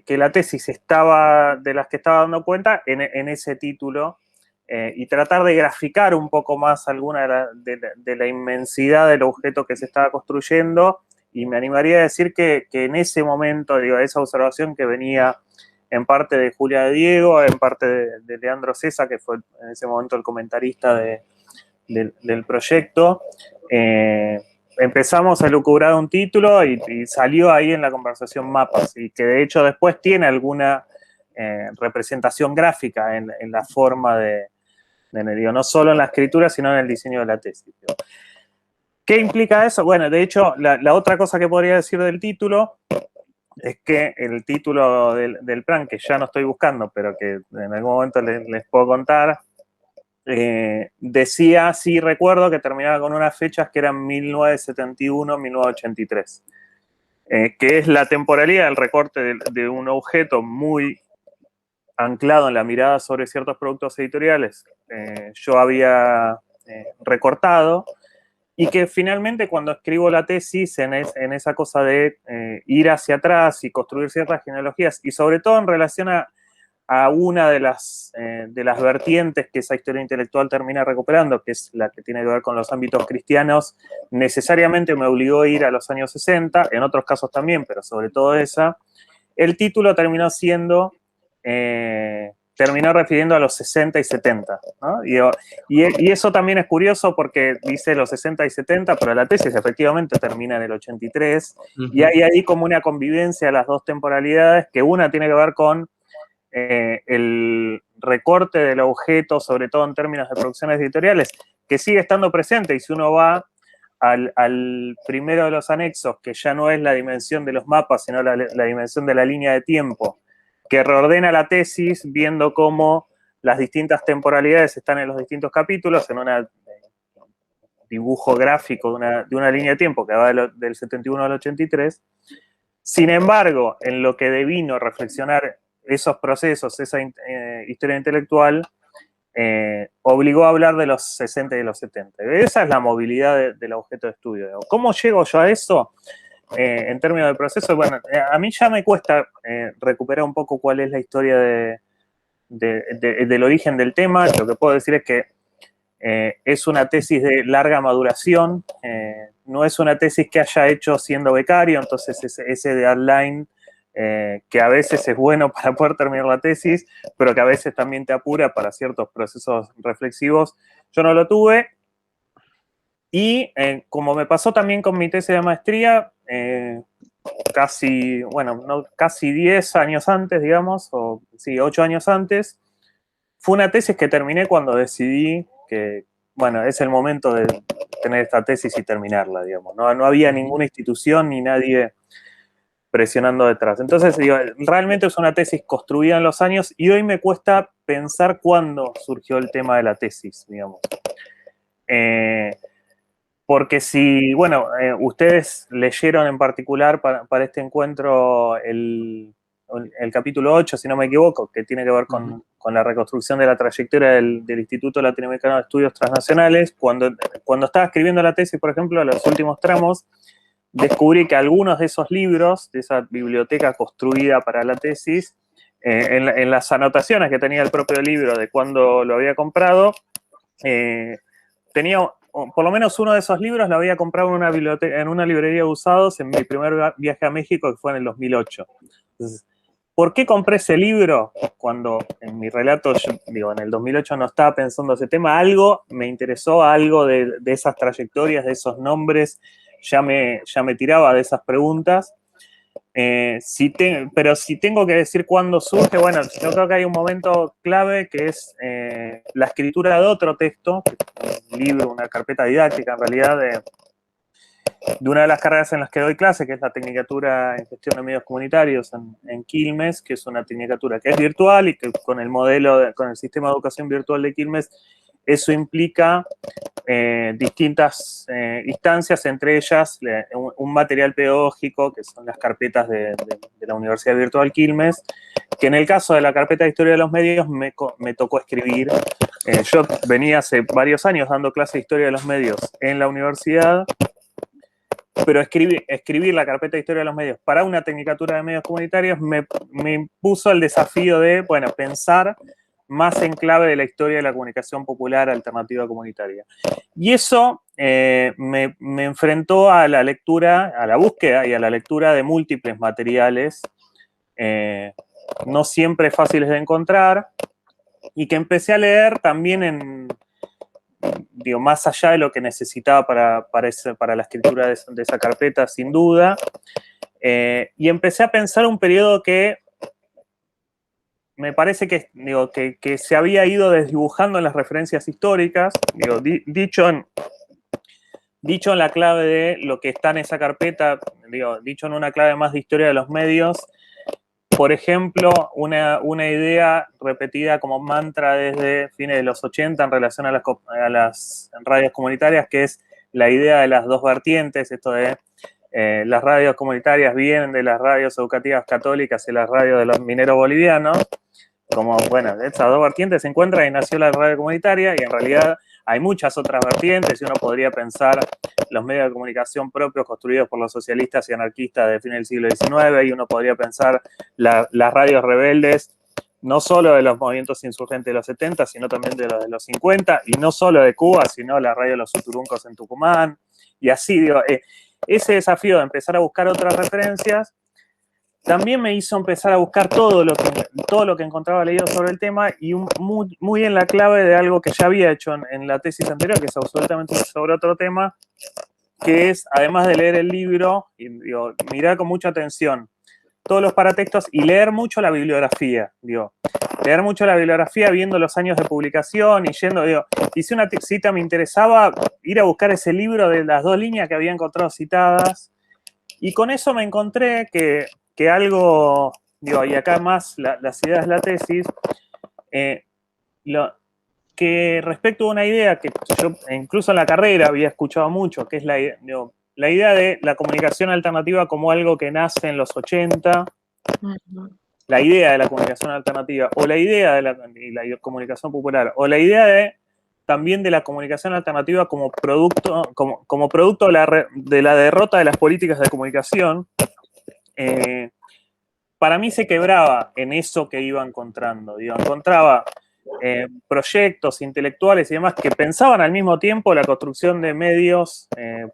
que la tesis estaba, de las que estaba dando cuenta en ese título, y tratar de graficar un poco más alguna de la inmensidad del objeto que se estaba construyendo, y me animaría a decir que en ese momento, digo, esa observación que venía en parte de Julia de Diego, en parte de Leandro Cesa, que fue en ese momento el comentarista del proyecto, empezamos a lucubrar un título y salió ahí en la conversación mapas, y que de hecho después tiene alguna representación gráfica en la forma digo, no solo en la escritura, sino en el diseño de la tesis. Digo. ¿Qué implica eso? Bueno, de hecho, la otra cosa que podría decir del título es que el título del plan, que ya no estoy buscando, pero que en algún momento les puedo contar, decía, sí recuerdo, que terminaba con unas fechas que eran 1971-1983, que es la temporalidad del recorte de un objeto muy anclado en la mirada sobre ciertos productos editoriales. Yo había recortado, y que finalmente cuando escribo la tesis en esa cosa de ir hacia atrás y construir ciertas genealogías, y sobre todo en relación a una de las vertientes que esa historia intelectual termina recuperando, que es la que tiene que ver con los ámbitos cristianos, necesariamente me obligó a ir a los años 60, en otros casos también, pero sobre todo esa. El título terminó siendo, terminó refiriendo a los 60 y 70, ¿no? Y eso también es curioso porque dice los 60 y 70, pero la tesis efectivamente termina en el 83, y hay ahí como una convivencia de las dos temporalidades, que una tiene que ver con el recorte del objeto, sobre todo en términos de producciones editoriales, que sigue estando presente, y si uno va al primero de los anexos, que ya no es la dimensión de los mapas, sino la dimensión de la línea de tiempo, que reordena la tesis viendo cómo las distintas temporalidades están en los distintos capítulos, en un dibujo gráfico de una línea de tiempo que va del 71 al 83. Sin embargo, en lo que devino reflexionar esos procesos, esa historia intelectual, obligó a hablar de los 60 y de los 70. Esa es la movilidad del objeto de estudio. ¿Cómo llego yo a eso? En términos de proceso, bueno, a mí ya me cuesta recuperar un poco cuál es la historia del origen del tema. Lo que puedo decir es que es una tesis de larga maduración, no es una tesis que haya hecho siendo becario, entonces ese deadline que a veces es bueno para poder terminar la tesis, pero que a veces también te apura para ciertos procesos reflexivos, yo no lo tuve. Y como me pasó también con mi tesis de maestría, casi 10 años antes, digamos, o sí, 8 años antes, fue una tesis que terminé cuando decidí que, bueno, es el momento de tener esta tesis y terminarla, digamos. No había ninguna institución ni nadie presionando detrás. Entonces, digo, realmente es una tesis construida en los años, y hoy me cuesta pensar cuándo surgió el tema de la tesis, digamos. Porque si, bueno, ustedes leyeron en particular para este encuentro el capítulo 8, si no me equivoco, que tiene que ver con la reconstrucción de la trayectoria del Instituto Latinoamericano de Estudios Transnacionales. Cuando estaba escribiendo la tesis, por ejemplo, los últimos tramos, descubrí que algunos de esos libros, de esa biblioteca construida para la tesis, en las anotaciones que tenía el propio libro de cuando lo había comprado, tenía, por lo menos uno de esos libros lo había comprado en una librería de usados en mi primer viaje a México, que fue en el 2008. Entonces, ¿por qué compré ese libro? Cuando en mi relato, en el 2008 no estaba pensando ese tema, algo me interesó, algo de esas trayectorias, de esos nombres, ya me tiraba de esas preguntas. Pero si tengo que decir cuándo surge, bueno, yo creo que hay un momento clave que es la escritura de otro texto, un libro, una carpeta didáctica en realidad, de una de las carreras en las que doy clase, que es la Tecnicatura en Gestión de Medios Comunitarios en Quilmes, que es una tecnicatura que es virtual y que con el con el sistema de educación virtual de Quilmes, eso implica distintas instancias, entre ellas un material pedagógico, que son las carpetas de la Universidad Virtual Quilmes, que en el caso de la carpeta de Historia de los Medios me tocó escribir. Yo venía hace varios años dando clases de Historia de los Medios en la universidad, pero escribir la carpeta de historia de los medios para una tecnicatura de medios comunitarios me impuso el desafío de, bueno, pensar más en clave de la historia de la comunicación popular alternativa comunitaria. Y eso me enfrentó a la lectura, a la búsqueda y a la lectura de múltiples materiales, no siempre fáciles de encontrar, y que empecé a leer también digo, más allá de lo que necesitaba para la escritura de esa carpeta, sin duda, y empecé a pensar un periodo que me parece que, digo, que se había ido desdibujando en las referencias históricas, digo, dicho en la clave de lo que está en esa carpeta, digo, dicho en una clave más de historia de los medios. Por ejemplo, una idea repetida como mantra desde fines de los 80 en relación a las radios comunitarias, que es la idea de las dos vertientes, esto de las radios comunitarias vienen de las radios educativas católicas y las radios de los mineros bolivianos. Como, bueno, esas dos vertientes se encuentran y nació la radio comunitaria, y en realidad hay muchas otras vertientes, y uno podría pensar los medios de comunicación propios construidos por los socialistas y anarquistas de fines del siglo XIX, y uno podría pensar las radios rebeldes, no solo de los movimientos insurgentes de los 70, sino también de los 50, y no solo de Cuba, sino la radio de los Uturuncos en Tucumán, y así, digo, ese desafío de empezar a buscar otras referencias también me hizo empezar a buscar todo lo que encontraba leído sobre el tema, y muy en la clave de algo que ya había hecho en la tesis anterior, que es absolutamente sobre otro tema, que es, además de leer el libro, y digo, mirar con mucha atención todos los paratextos y leer mucho la bibliografía, leer mucho la bibliografía viendo los años de publicación y y si una cita me interesaba, ir a buscar ese libro de las dos líneas que había encontrado citadas, y con eso me encontré que algo, y acá más las ideas de la tesis, que respecto a una idea que yo incluso en la carrera había escuchado mucho, que es la idea de la comunicación alternativa como algo que nace en los 80, la idea de la comunicación alternativa, o la idea de la comunicación popular, o la idea también de la comunicación alternativa como producto, como producto de la derrota de las políticas de comunicación. Para mí se quebraba en eso que iba encontrando. Encontraba proyectos intelectuales y demás que pensaban al mismo tiempo la construcción de medios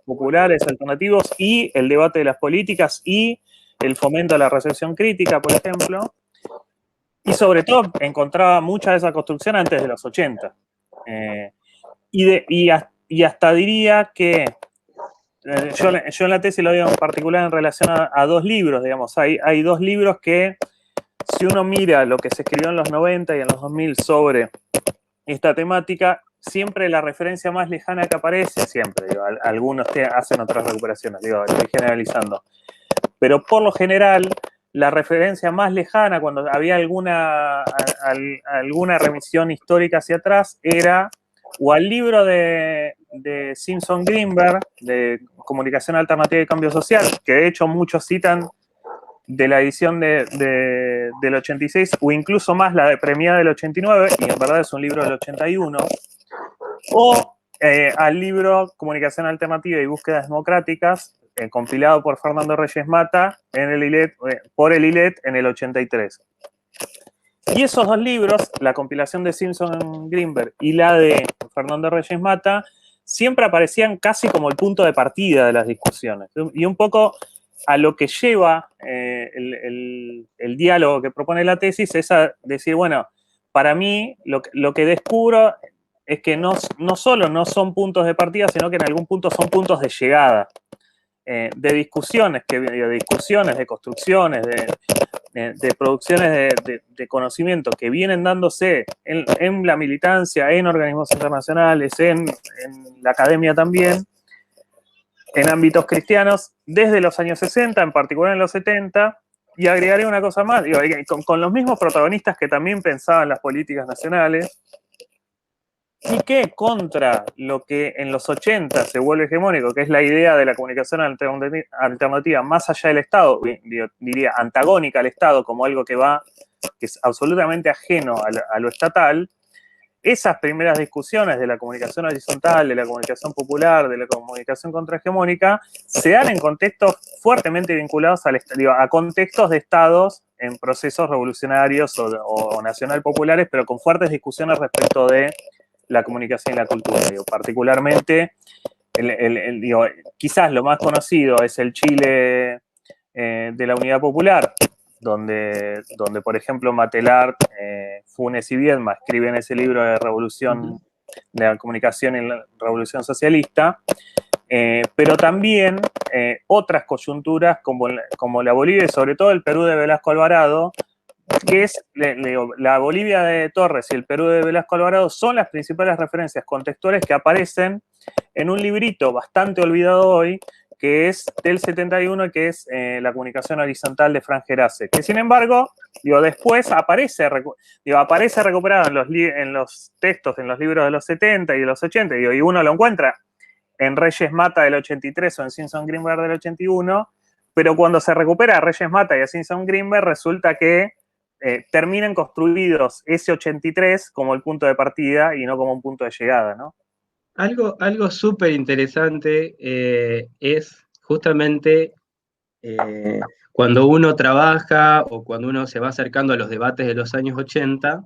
populares, alternativos, y el debate de las políticas y el fomento de la recepción crítica, por ejemplo. Y sobre todo encontraba mucha de esa construcción antes de los 80. Y hasta diría que yo en la tesis lo digo en particular en relación a dos libros, digamos. Hay dos libros que, si uno mira lo que se escribió en los 90 y en los 2000 sobre esta temática, siempre la referencia más lejana que aparece, siempre, algunos hacen otras recuperaciones, estoy generalizando, pero por lo general, la referencia más lejana, cuando había alguna remisión histórica hacia atrás, era o al libro de Simpson-Greenberg, de Comunicación Alternativa y Cambio Social, que de hecho muchos citan de la edición del 86, o incluso más la de premiada del 89, y en verdad es un libro del 81, o al libro Comunicación Alternativa y Búsquedas Democráticas, compilado por Fernando Reyes Mata por el ILET en el 83. Y esos dos libros, la compilación de Simpson-Greenberg y la de Fernando Reyes Mata, siempre aparecían casi como el punto de partida de las discusiones. Y un poco a lo que lleva el diálogo que propone la tesis es a decir, bueno, para mí lo que descubro es que no solo no son puntos de partida, sino que en algún punto son puntos de llegada, de discusiones, de construcciones, de producciones de conocimiento que vienen dándose en la militancia, en organismos internacionales, en la academia también, en ámbitos cristianos, desde los años 60, en particular en los 70, y agregaré una cosa más, con los mismos protagonistas que también pensaban las políticas nacionales, y que contra lo que en los 80 se vuelve hegemónico, que es la idea de la comunicación alternativa más allá del Estado, diría antagónica al Estado, como algo que es absolutamente ajeno a lo estatal, esas primeras discusiones de la comunicación horizontal, de la comunicación popular, de la comunicación contrahegemónica, se dan en contextos fuertemente vinculados a contextos de estados en procesos revolucionarios o nacional populares, pero con fuertes discusiones respecto de la comunicación y la cultura. Particularmente, quizás lo más conocido es el Chile de la Unidad Popular, donde por ejemplo, Matelart, Funes y Viedma escriben ese libro de revolución, de la comunicación en la revolución socialista, pero también otras coyunturas como la Bolivia y sobre todo el Perú de Velasco Alvarado, que es la Bolivia de Torres y el Perú de Velasco Alvarado son las principales referencias contextuales que aparecen en un librito bastante olvidado hoy, que es del 71, que es la comunicación horizontal de Fran Gerace, que sin embargo, después aparece recuperado en los textos, en los libros de los 70 y de los 80, y uno lo encuentra en Reyes Mata del 83 o en Simpson Greenberg del 81, pero cuando se recupera a Reyes Mata y a Simpson Greenberg, resulta que terminan construidos ese 83 como el punto de partida y no como un punto de llegada, ¿no? Algo súper interesante es justamente cuando uno trabaja o cuando uno se va acercando a los debates de los años 80,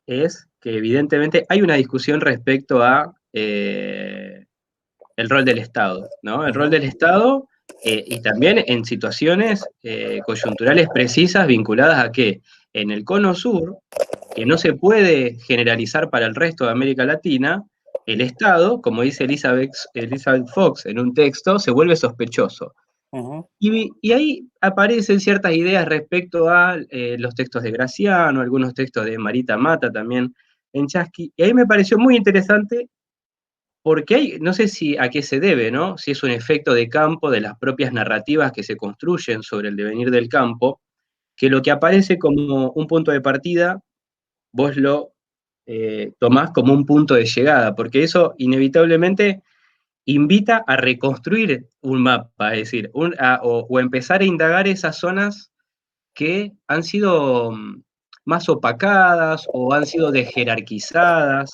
es que evidentemente hay una discusión respecto a el rol del Estado, ¿no? El rol del Estado y también en situaciones coyunturales precisas vinculadas a que en el Cono Sur, que no se puede generalizar para el resto de América Latina, el Estado, como dice Elizabeth Fox en un texto, se vuelve sospechoso. Y ahí aparecen ciertas ideas respecto a los textos de Graciano, algunos textos de Marita Mata también en Chasqui, y ahí me pareció muy interesante porque hay, no sé si a qué se debe, ¿no? Si es un efecto de campo de las propias narrativas que se construyen sobre el devenir del campo, que lo que aparece como un punto de partida, vos lo tomás como un punto de llegada, porque eso inevitablemente invita a reconstruir un mapa, es decir, o empezar a indagar esas zonas que han sido más opacadas o han sido desjerarquizadas,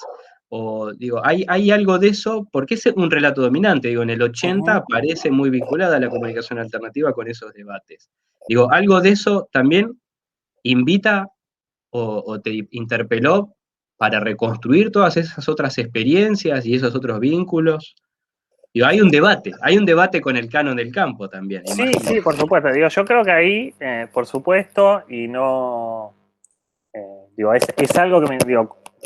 o digo, hay algo de eso, porque es un relato dominante, digo, en el 80 aparece muy vinculada la comunicación alternativa con esos debates. Digo, algo de eso también invita o te interpeló para reconstruir todas esas otras experiencias y esos otros vínculos. Digo, hay un debate con el canon del campo también, Sí, imagino. sí, por supuesto. Yo creo que ahí, por supuesto, y no. Es algo que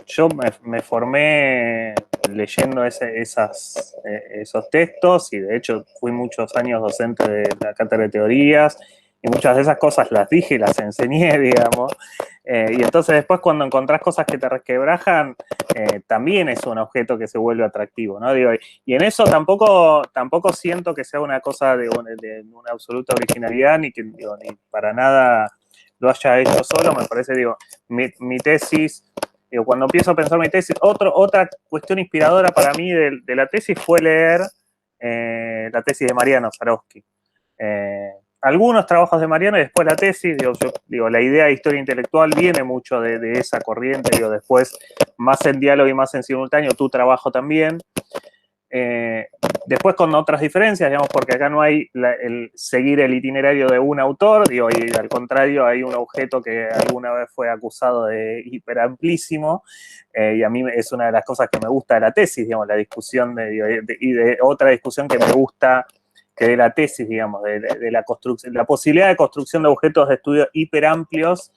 yo me formé leyendo esos textos y de hecho fui muchos años docente de la cátedra de teorías y muchas de esas cosas las dije y las enseñé, digamos. Y entonces después cuando encontrás cosas que te resquebrajan, también es un objeto que se vuelve atractivo, ¿no? Y en eso tampoco siento que sea una cosa de una absoluta originalidad, ni para nada lo haya hecho solo. Me parece, mi tesis, cuando empiezo a pensar mi tesis, otra cuestión inspiradora para mí de la tesis fue leer la tesis de Mariano Zarowski. Algunos trabajos de Mariano y después la tesis, la idea de historia intelectual viene mucho de esa corriente, después más en diálogo y más en simultáneo, tu trabajo también. Después con otras diferencias, digamos, porque acá no hay el seguir el itinerario de un autor, y al contrario hay un objeto que alguna vez fue acusado de hiperamplísimo, y a mí es una de las cosas que me gusta de la tesis, digamos, la discusión y de otra discusión que me gusta que de la tesis, digamos, de la construcción, la posibilidad de construcción de objetos de estudio hiperamplios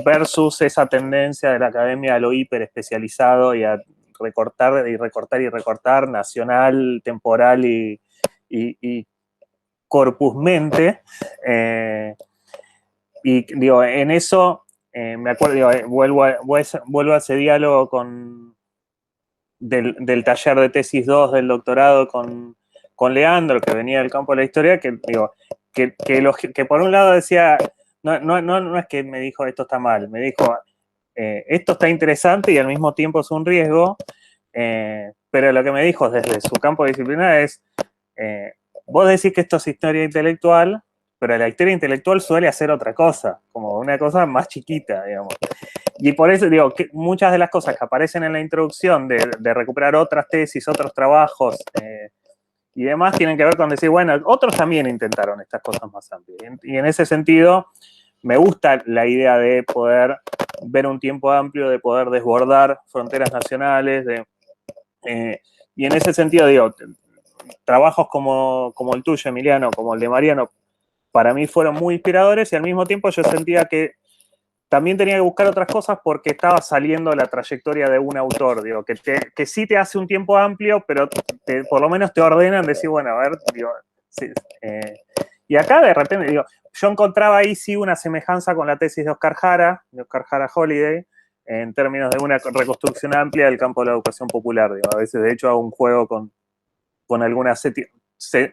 versus esa tendencia de la academia a lo hiperespecializado y a recortar y recortar y recortar, nacional, temporal y corpusmente. Y en eso me acuerdo, vuelvo a ese diálogo del taller de tesis 2 del doctorado con Leandro, que venía del campo de la historia, que por un lado decía, no es que me dijo esto está mal, me dijo esto está interesante y al mismo tiempo es un riesgo, pero lo que me dijo desde su campo de disciplina es, vos decís que esto es historia intelectual, pero la historia intelectual suele hacer otra cosa, como una cosa más chiquita, digamos. Y por eso digo que muchas de las cosas que aparecen en la introducción de recuperar otras tesis, otros trabajos y demás, tienen que ver con decir, bueno, otros también intentaron estas cosas más amplias. Y en ese sentido, me gusta la idea de poder ver un tiempo amplio, de poder desbordar fronteras nacionales, y en ese sentido, digo, trabajos como el tuyo, Emiliano, como el de Mariano, para mí fueron muy inspiradores y al mismo tiempo yo sentía que también tenía que buscar otras cosas porque estaba saliendo la trayectoria de un autor, digo, que sí te hace un tiempo amplio, pero por lo menos te ordenan decir, bueno, a ver, digo, sí, y acá de repente, digo, yo encontraba ahí sí una semejanza con la tesis de Oscar Jara Holiday, en términos de una reconstrucción amplia del campo de la educación popular, digo, a veces de hecho hago un juego con algunas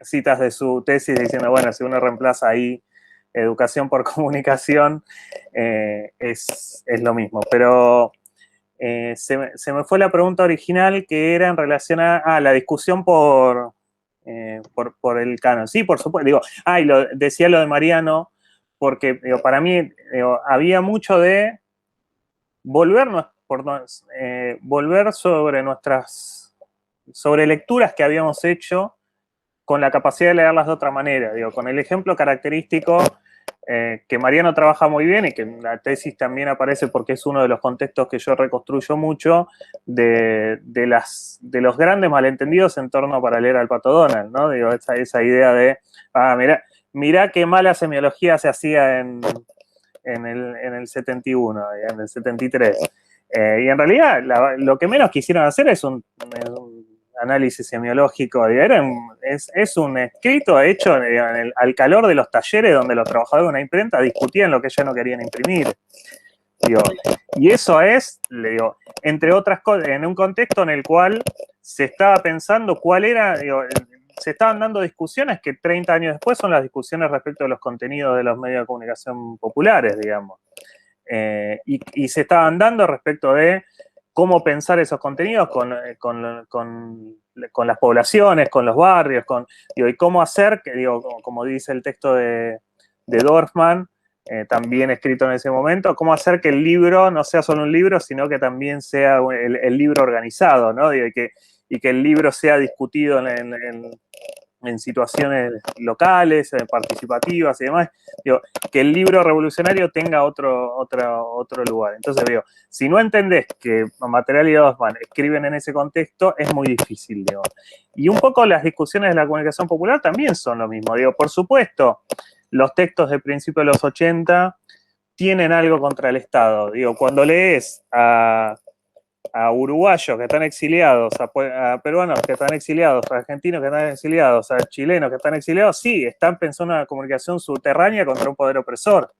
citas de su tesis diciendo, bueno, si uno reemplaza ahí educación por comunicación, es lo mismo. Pero se me fue la pregunta original que era en relación a la discusión por el canon. Sí, por supuesto. Digo, y decía lo de Mariano, porque digo, para mí digo, había mucho de volver sobre lecturas que habíamos hecho con la capacidad de leerlas de otra manera, digo, con el ejemplo característico que Mariano trabaja muy bien y que en la tesis también aparece porque es uno de los contextos que yo reconstruyo mucho de los grandes malentendidos en torno para leer al Pato Donald, ¿no? Digo, esa idea de, mirá qué mala semiología se hacía en el 71, en el 73. Y en realidad lo que menos quisieron hacer es un análisis semiológico, es un escrito hecho al calor de los talleres donde los trabajadores de una imprenta discutían lo que ellos no querían imprimir. Digo, y eso es, digo, entre otras cosas, en un contexto en el cual se estaba pensando cuál era, digo, se estaban dando discusiones que 30 años después son las discusiones respecto de los contenidos de los medios de comunicación populares, digamos. Y se estaban dando respecto de cómo pensar esos contenidos con las poblaciones, con los barrios, digo, y cómo hacer, que, digo, como dice el texto de Dorfman, también escrito en ese momento, cómo hacer que el libro no sea solo un libro, sino que también sea el libro organizado, ¿no? Digo, y que el libro sea discutido en situaciones locales, participativas y demás, digo, que el libro revolucionario tenga otro lugar. Entonces, digo, si no entendés que Material y Dorfman escriben en ese contexto, es muy difícil, digo. Y un poco las discusiones de la comunicación popular también son lo mismo. Digo, por supuesto, los textos de principios de los 80 tienen algo contra el Estado. Digo, cuando lees a uruguayos que están exiliados, a peruanos que están exiliados, a argentinos que están exiliados, a chilenos que están exiliados, sí, están pensando en una comunicación subterránea contra un poder opresor.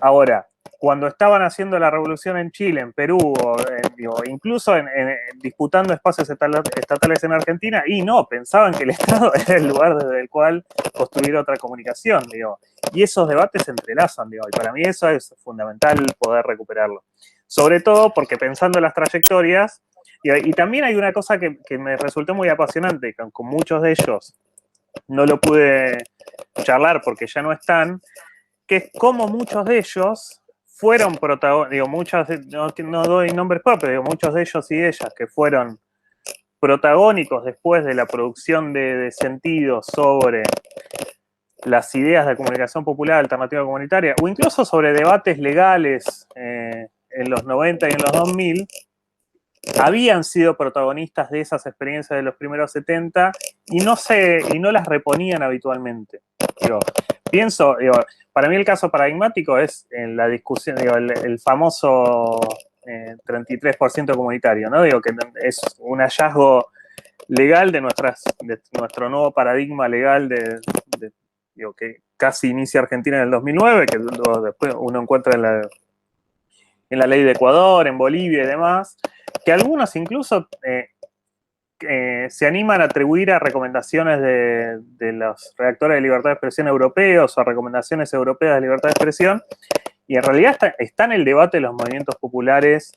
Ahora, cuando estaban haciendo la revolución en Chile, en Perú, incluso disputando espacios estatales en Argentina, y no, pensaban que el Estado era el lugar desde el cual construir otra comunicación, digo. Y esos debates se entrelazan, digo, y para mí eso es fundamental poder recuperarlo. Sobre todo porque pensando en las trayectorias, y también hay una cosa que me resultó muy apasionante, con muchos de ellos no lo pude charlar porque ya no están, que es como muchos de ellos fueron protagonistas, digo, no doy nombres propios, digo, muchos de ellos y ellas que fueron protagónicos después de la producción de sentido sobre las ideas de comunicación popular, alternativa comunitaria, o incluso sobre debates legales en los 90 y en los 2000, habían sido protagonistas de esas experiencias de los primeros 70 y no las reponían habitualmente. Digo, pienso, digo, para mí el caso paradigmático es en la discusión, digo, el famoso 33% comunitario, ¿no? Digo, que es un hallazgo legal de nuestro nuevo paradigma legal digo, que casi inicia Argentina en el 2009, que después uno encuentra en la ley de Ecuador, en Bolivia y demás, que algunos incluso se animan a atribuir a recomendaciones de los redactores de libertad de expresión europeos o a recomendaciones europeas de libertad de expresión, y en realidad está en el debate de los movimientos populares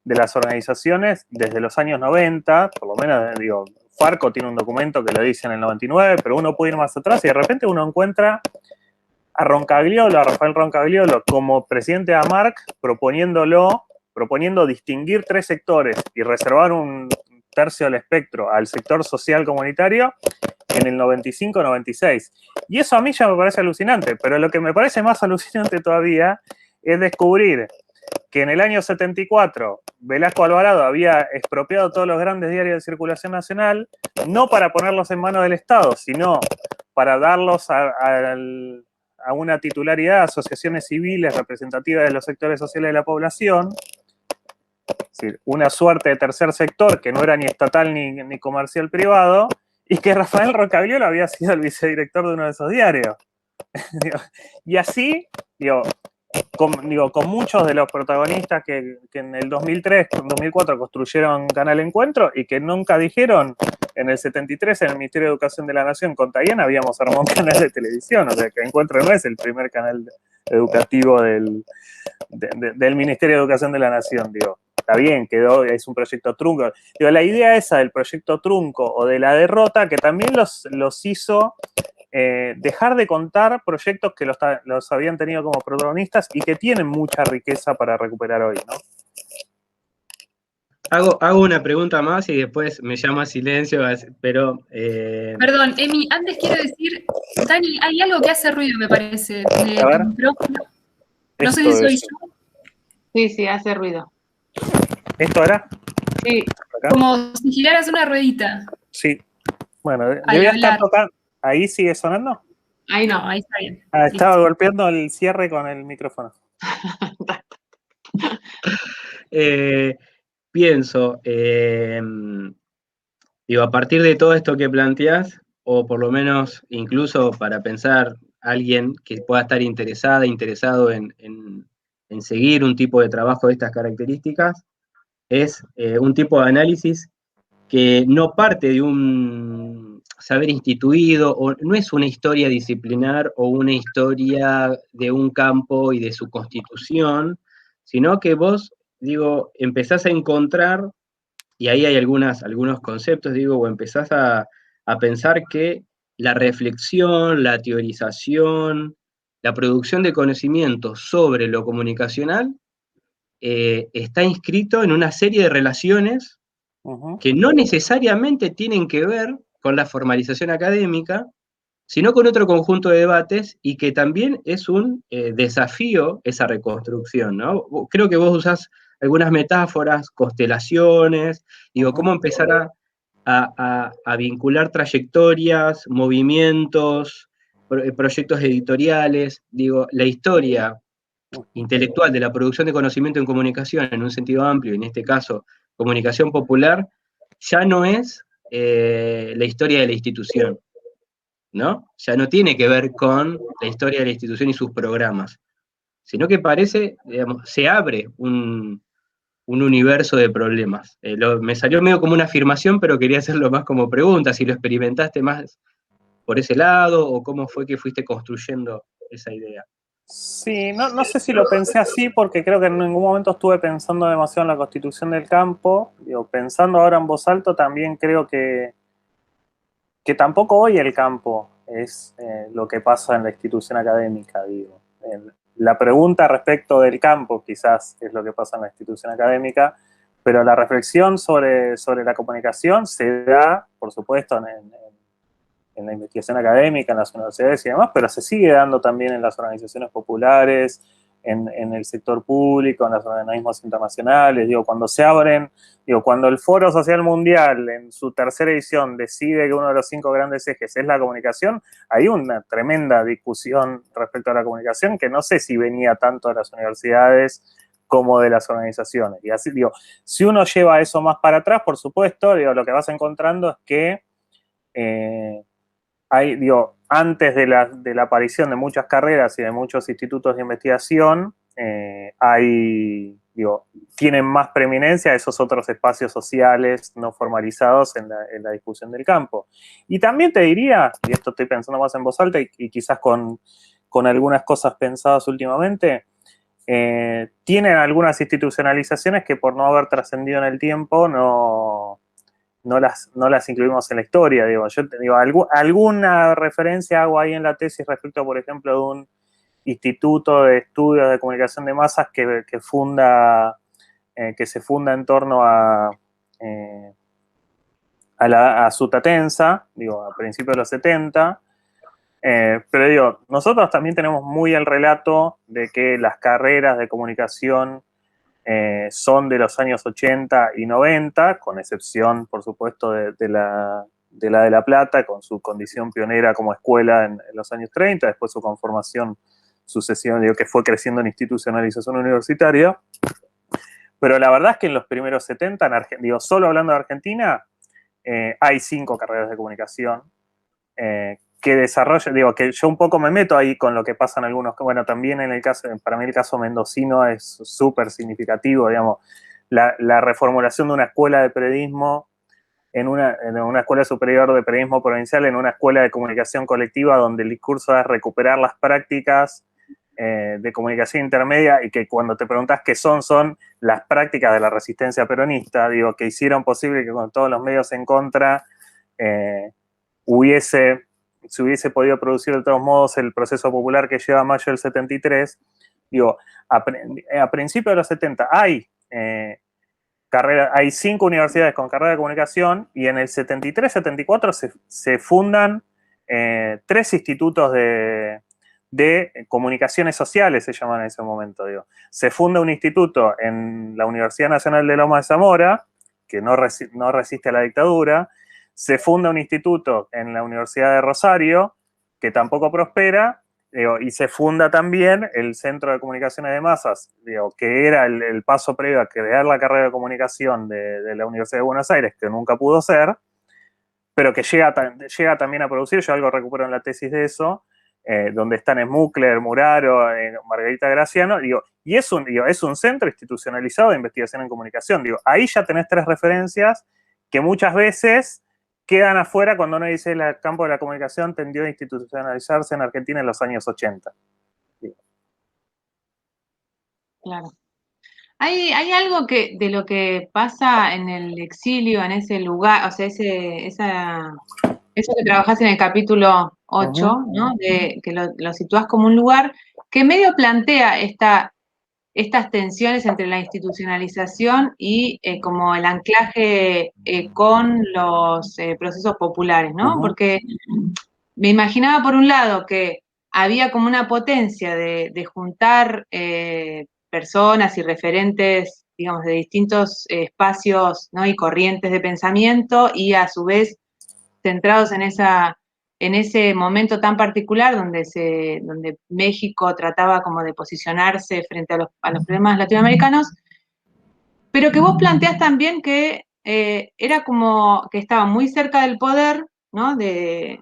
de las organizaciones desde los años 90, por lo menos, digo, Farco tiene un documento que lo dice en el 99, pero uno puede ir más atrás y de repente uno encuentra a Rafael Roncagliolo como presidente de AMARC proponiéndolo proponiendo distinguir 3 sectores y reservar un tercio del espectro al sector social comunitario en el 95-96. Y eso a mí ya me parece alucinante, pero lo que me parece más alucinante todavía es descubrir que en el año 74 Velasco Alvarado había expropiado todos los grandes diarios de circulación nacional, no para ponerlos en manos del Estado, sino para darlos a una titularidad, asociaciones civiles representativas de los sectores sociales de la población, es decir, una suerte de tercer sector que no era ni estatal ni comercial privado, y que Rafael Rocagliolo había sido el vicedirector de uno de esos diarios. Y así, con muchos de los protagonistas que en el 2003, 2004 construyeron Canal Encuentro y que nunca dijeron, en el 73 en el Ministerio de Educación de la Nación con Tayana habíamos armado un canal de televisión, o sea que Encuentro no es el primer canal educativo del Ministerio de Educación de la Nación, digo. Está bien, quedó, es un proyecto trunco. Digo, la idea esa del proyecto trunco o de la derrota, que también los hizo dejar de contar proyectos que los habían tenido como protagonistas y que tienen mucha riqueza para recuperar hoy, ¿no? Hago una pregunta más y después me llama a silencio, pero... Perdón, Emi, antes quiero decir, Dani, hay algo que hace ruido, me parece, de A ver. tu micrófono. No sé si soy yo. Sí, hace ruido. ¿Esto era? Sí. ¿Acá? Como si giraras una ruedita. Sí. Bueno, Al debía estar hablar. tocando. ¿Ahí sigue sonando? Ahí no. No, ahí está bien. Estaba golpeando el cierre con el micrófono. Pienso, digo, a partir de todo esto que planteás, o por lo menos incluso para pensar alguien que pueda estar interesado en seguir un tipo de trabajo de estas características, es un tipo de análisis que no parte de un saber instituido, o no es una historia disciplinar o una historia de un campo y de su constitución, sino que vos, digo, empezás a encontrar, y ahí hay algunos conceptos, digo, o empezás a pensar que la reflexión, la teorización, la producción de conocimiento sobre lo comunicacional está inscrito en una serie de relaciones que no necesariamente tienen que ver con la formalización académica, sino con otro conjunto de debates y que también es un desafío esa reconstrucción, ¿no? Creo que vos usás algunas metáforas, constelaciones, digo, cómo empezar a vincular trayectorias, movimientos, proyectos editoriales, digo, la historia intelectual de la producción de conocimiento en comunicación en un sentido amplio, en este caso comunicación popular, ya no es la historia de la institución, ¿no? Ya no tiene que ver con la historia de la institución y sus programas, sino que parece, digamos, se abre un universo de problemas. Me salió medio como una afirmación, pero quería hacerlo más como pregunta, si lo experimentaste más por ese lado, o cómo fue que fuiste construyendo esa idea. Sí, no sé si lo pensé así porque creo que en ningún momento estuve pensando demasiado en la constitución del campo. Digo, pensando ahora en voz alta también creo que tampoco hoy el campo es lo que pasa en la institución académica, digo. La pregunta respecto del campo quizás es lo que pasa en la institución académica, pero la reflexión sobre la comunicación se da, por supuesto, en la investigación académica, en las universidades y demás, pero se sigue dando también en las organizaciones populares, en el sector público, en los organismos internacionales. Digo, cuando se abren, digo, cuando el Foro Social Mundial en su tercera edición decide que uno de los 5 grandes ejes es la comunicación, hay una tremenda discusión respecto a la comunicación que no sé si venía tanto de las universidades como de las organizaciones. Y así, digo, si uno lleva eso más para atrás, por supuesto, digo, lo que vas encontrando es que digo, antes de la aparición de muchas carreras y de muchos institutos de investigación, tienen más preeminencia esos otros espacios sociales no formalizados en la discusión del campo. Y también te diría, y esto estoy pensando más en voz alta y quizás con algunas cosas pensadas últimamente, tienen algunas institucionalizaciones que por no haber trascendido en el tiempo no las incluimos en la historia, digo. Yo te digo, alguna referencia hago ahí en la tesis respecto, por ejemplo, de un instituto de estudios de comunicación de masas que funda que se funda en torno a Sutatenza, digo, a principios de los 70. Pero digo, nosotros también tenemos muy el relato de que las carreras de comunicación son de los años 80 y 90, con excepción, por supuesto, de la de La Plata, con su condición pionera como escuela en los años 30, después su conformación sucesiva, digo, que fue creciendo en institucionalización universitaria. Pero la verdad es que en los primeros 70, digo, solo hablando de Argentina, hay 5 carreras de comunicación que desarrollan, digo, que yo un poco me meto ahí con lo que pasa en algunos, bueno, también en el caso, para mí el caso mendocino es súper significativo, digamos, la reformulación de una escuela de periodismo en una escuela superior de periodismo provincial, en una escuela de comunicación colectiva donde el discurso es recuperar las prácticas de comunicación intermedia, y que cuando te preguntas qué son las prácticas de la resistencia peronista, digo, que hicieron posible que con todos los medios en contra se hubiese podido producir de todos modos el proceso popular que lleva a mayo del 73. Digo, a principios de los 70 hay 5 universidades con carrera de comunicación, y en el 73-74 se fundan 3 institutos de comunicaciones sociales, se llaman en ese momento, digo. Se funda un instituto en la Universidad Nacional de Lomas de Zamora, que no resiste a la dictadura. Se funda un instituto en la Universidad de Rosario, que tampoco prospera, digo, y se funda también el Centro de Comunicaciones de Masas, digo, que era el paso previo a crear la carrera de comunicación de la Universidad de Buenos Aires, que nunca pudo ser, pero que llega también a producir. Yo algo recupero en la tesis de eso, donde están Smukler, Muraro, Margarita Graciano, digo, y es un centro institucionalizado de investigación en comunicación. Digo, ahí ya tenés 3 referencias que muchas veces quedan afuera cuando uno dice el campo de la comunicación tendió a institucionalizarse en Argentina en los años 80. Claro. Hay algo de lo que pasa en el exilio, en ese lugar, o sea, eso que trabajás en el capítulo 8, ¿no? Que lo situás como un lugar que medio plantea estas tensiones entre la institucionalización y como el anclaje con los procesos populares, ¿no? Porque me imaginaba por un lado que había como una potencia de juntar personas y referentes, digamos, de distintos espacios, ¿no? Y corrientes de pensamiento, y a su vez centrados en ese momento tan particular donde México trataba como de posicionarse frente a los problemas latinoamericanos, pero que vos planteás también que era como que estaba muy cerca del poder, ¿no? Del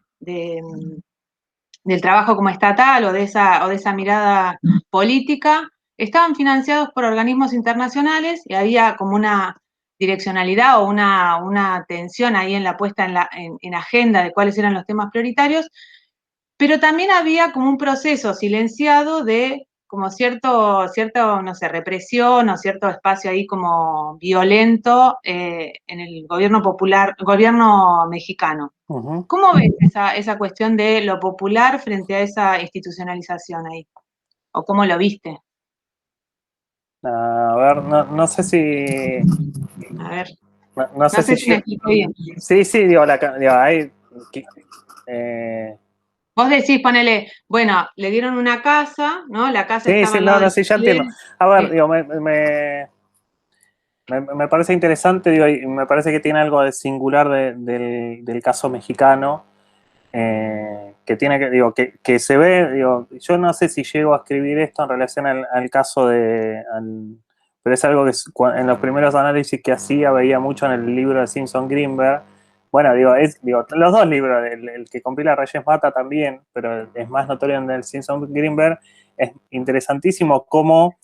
trabajo como estatal o de esa mirada política, estaban financiados por organismos internacionales, y había como una direccionalidad o una tensión ahí en la puesta en agenda de cuáles eran los temas prioritarios, pero también había como un proceso silenciado de como cierto, no sé, represión o cierto espacio ahí como violento en el gobierno mexicano. ¿Cómo ves esa cuestión de lo popular frente a esa institucionalización ahí? ¿O cómo lo viste? A ver, no sé si... A ver. No sé si me explico bien. Sí, digo, hay... Vos decís, ponele, bueno, le dieron una casa, ¿no? La casa estaba Sí, al lado sí, ya entiendo. A ver, digo, me parece interesante, digo, y me parece que tiene algo de singular del caso mexicano, que tiene que se ve, digo, yo no sé si llego a escribir esto en relación al caso pero es algo que en los primeros análisis que hacía veía mucho en el libro de Simpson Greenberg. Bueno, los 2 libros, el que compila Reyes Mata también, pero es más notorio en el Simpson Greenberg. Es interesantísimo cómo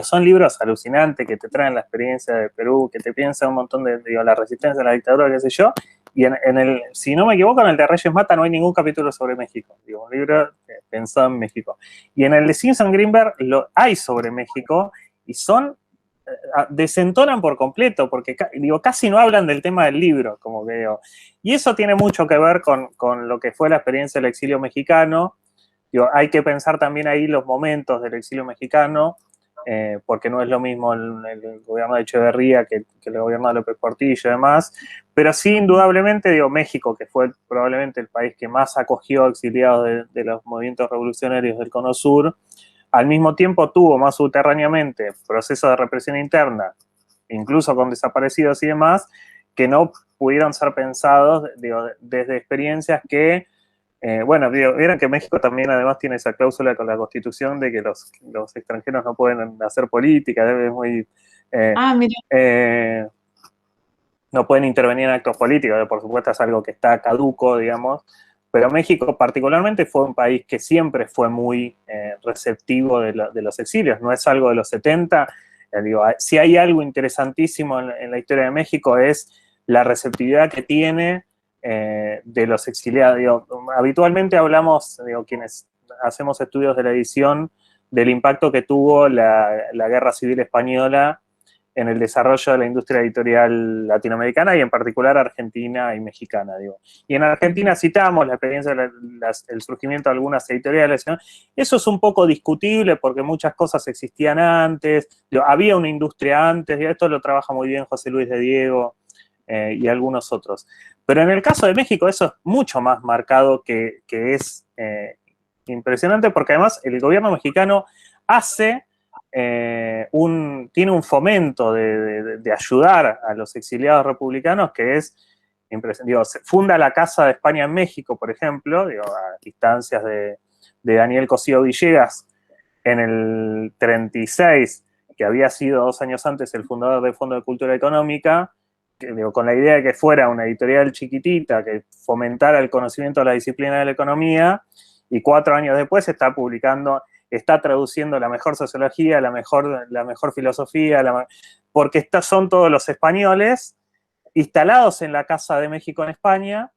son libros alucinantes que te traen la experiencia de Perú, que te piensa un montón de la resistencia a la dictadura, qué sé yo. Y si no me equivoco, en el de Reyes Mata no hay ningún capítulo sobre México. Un libro pensado en México. Y en el de Simpson Greenberg lo hay sobre México, y desentonan por completo, porque casi no hablan del tema del libro, como que digo. Y eso tiene mucho que ver con lo que fue la experiencia del exilio mexicano. Hay que pensar también ahí los momentos del exilio mexicano. porque no es lo mismo el gobierno de Echeverría que el gobierno de López Portillo y demás, pero sí, indudablemente, digo, México, que fue probablemente el país que más acogió exiliados de los movimientos revolucionarios del Cono Sur, al mismo tiempo tuvo más subterráneamente procesos de represión interna, incluso con desaparecidos y demás, que no pudieron ser pensados, digo, desde experiencias que, bueno, vieron que México también además tiene esa cláusula con la Constitución de que los extranjeros no pueden hacer política, es muy... mira. No pueden intervenir en actos políticos, por supuesto es algo que está caduco, digamos, pero México particularmente fue un país que siempre fue muy receptivo de los exilios, no es algo de los 70, digo, si hay algo interesantísimo en la historia de México es la receptividad que tiene de los exiliados. Digo, habitualmente hablamos, digo, quienes hacemos estudios de la edición, del impacto que tuvo la Guerra Civil Española en el desarrollo de la industria editorial latinoamericana y en particular argentina y mexicana, digo. Y en Argentina citamos la experiencia del surgimiento de algunas editoriales, ¿no? Eso es un poco discutible porque muchas cosas existían antes, digo, había una industria antes, y esto lo trabaja muy bien José Luis de Diego y algunos otros. Pero en el caso de México eso es mucho más marcado, que es impresionante, porque además el gobierno mexicano hace... tiene un fomento de ayudar a los exiliados republicanos que es impresionante. Digo, funda la Casa de España en México, por ejemplo, digo, a distancias de Daniel Cosío Villegas en el 36, que había sido 2 años antes el fundador del Fondo de Cultura Económica, que, digo, con la idea de que fuera una editorial chiquitita que fomentara el conocimiento de la disciplina de la economía, y 4 años después está traduciendo la mejor sociología, la mejor filosofía, porque son todos los españoles instalados en la Casa de México en España,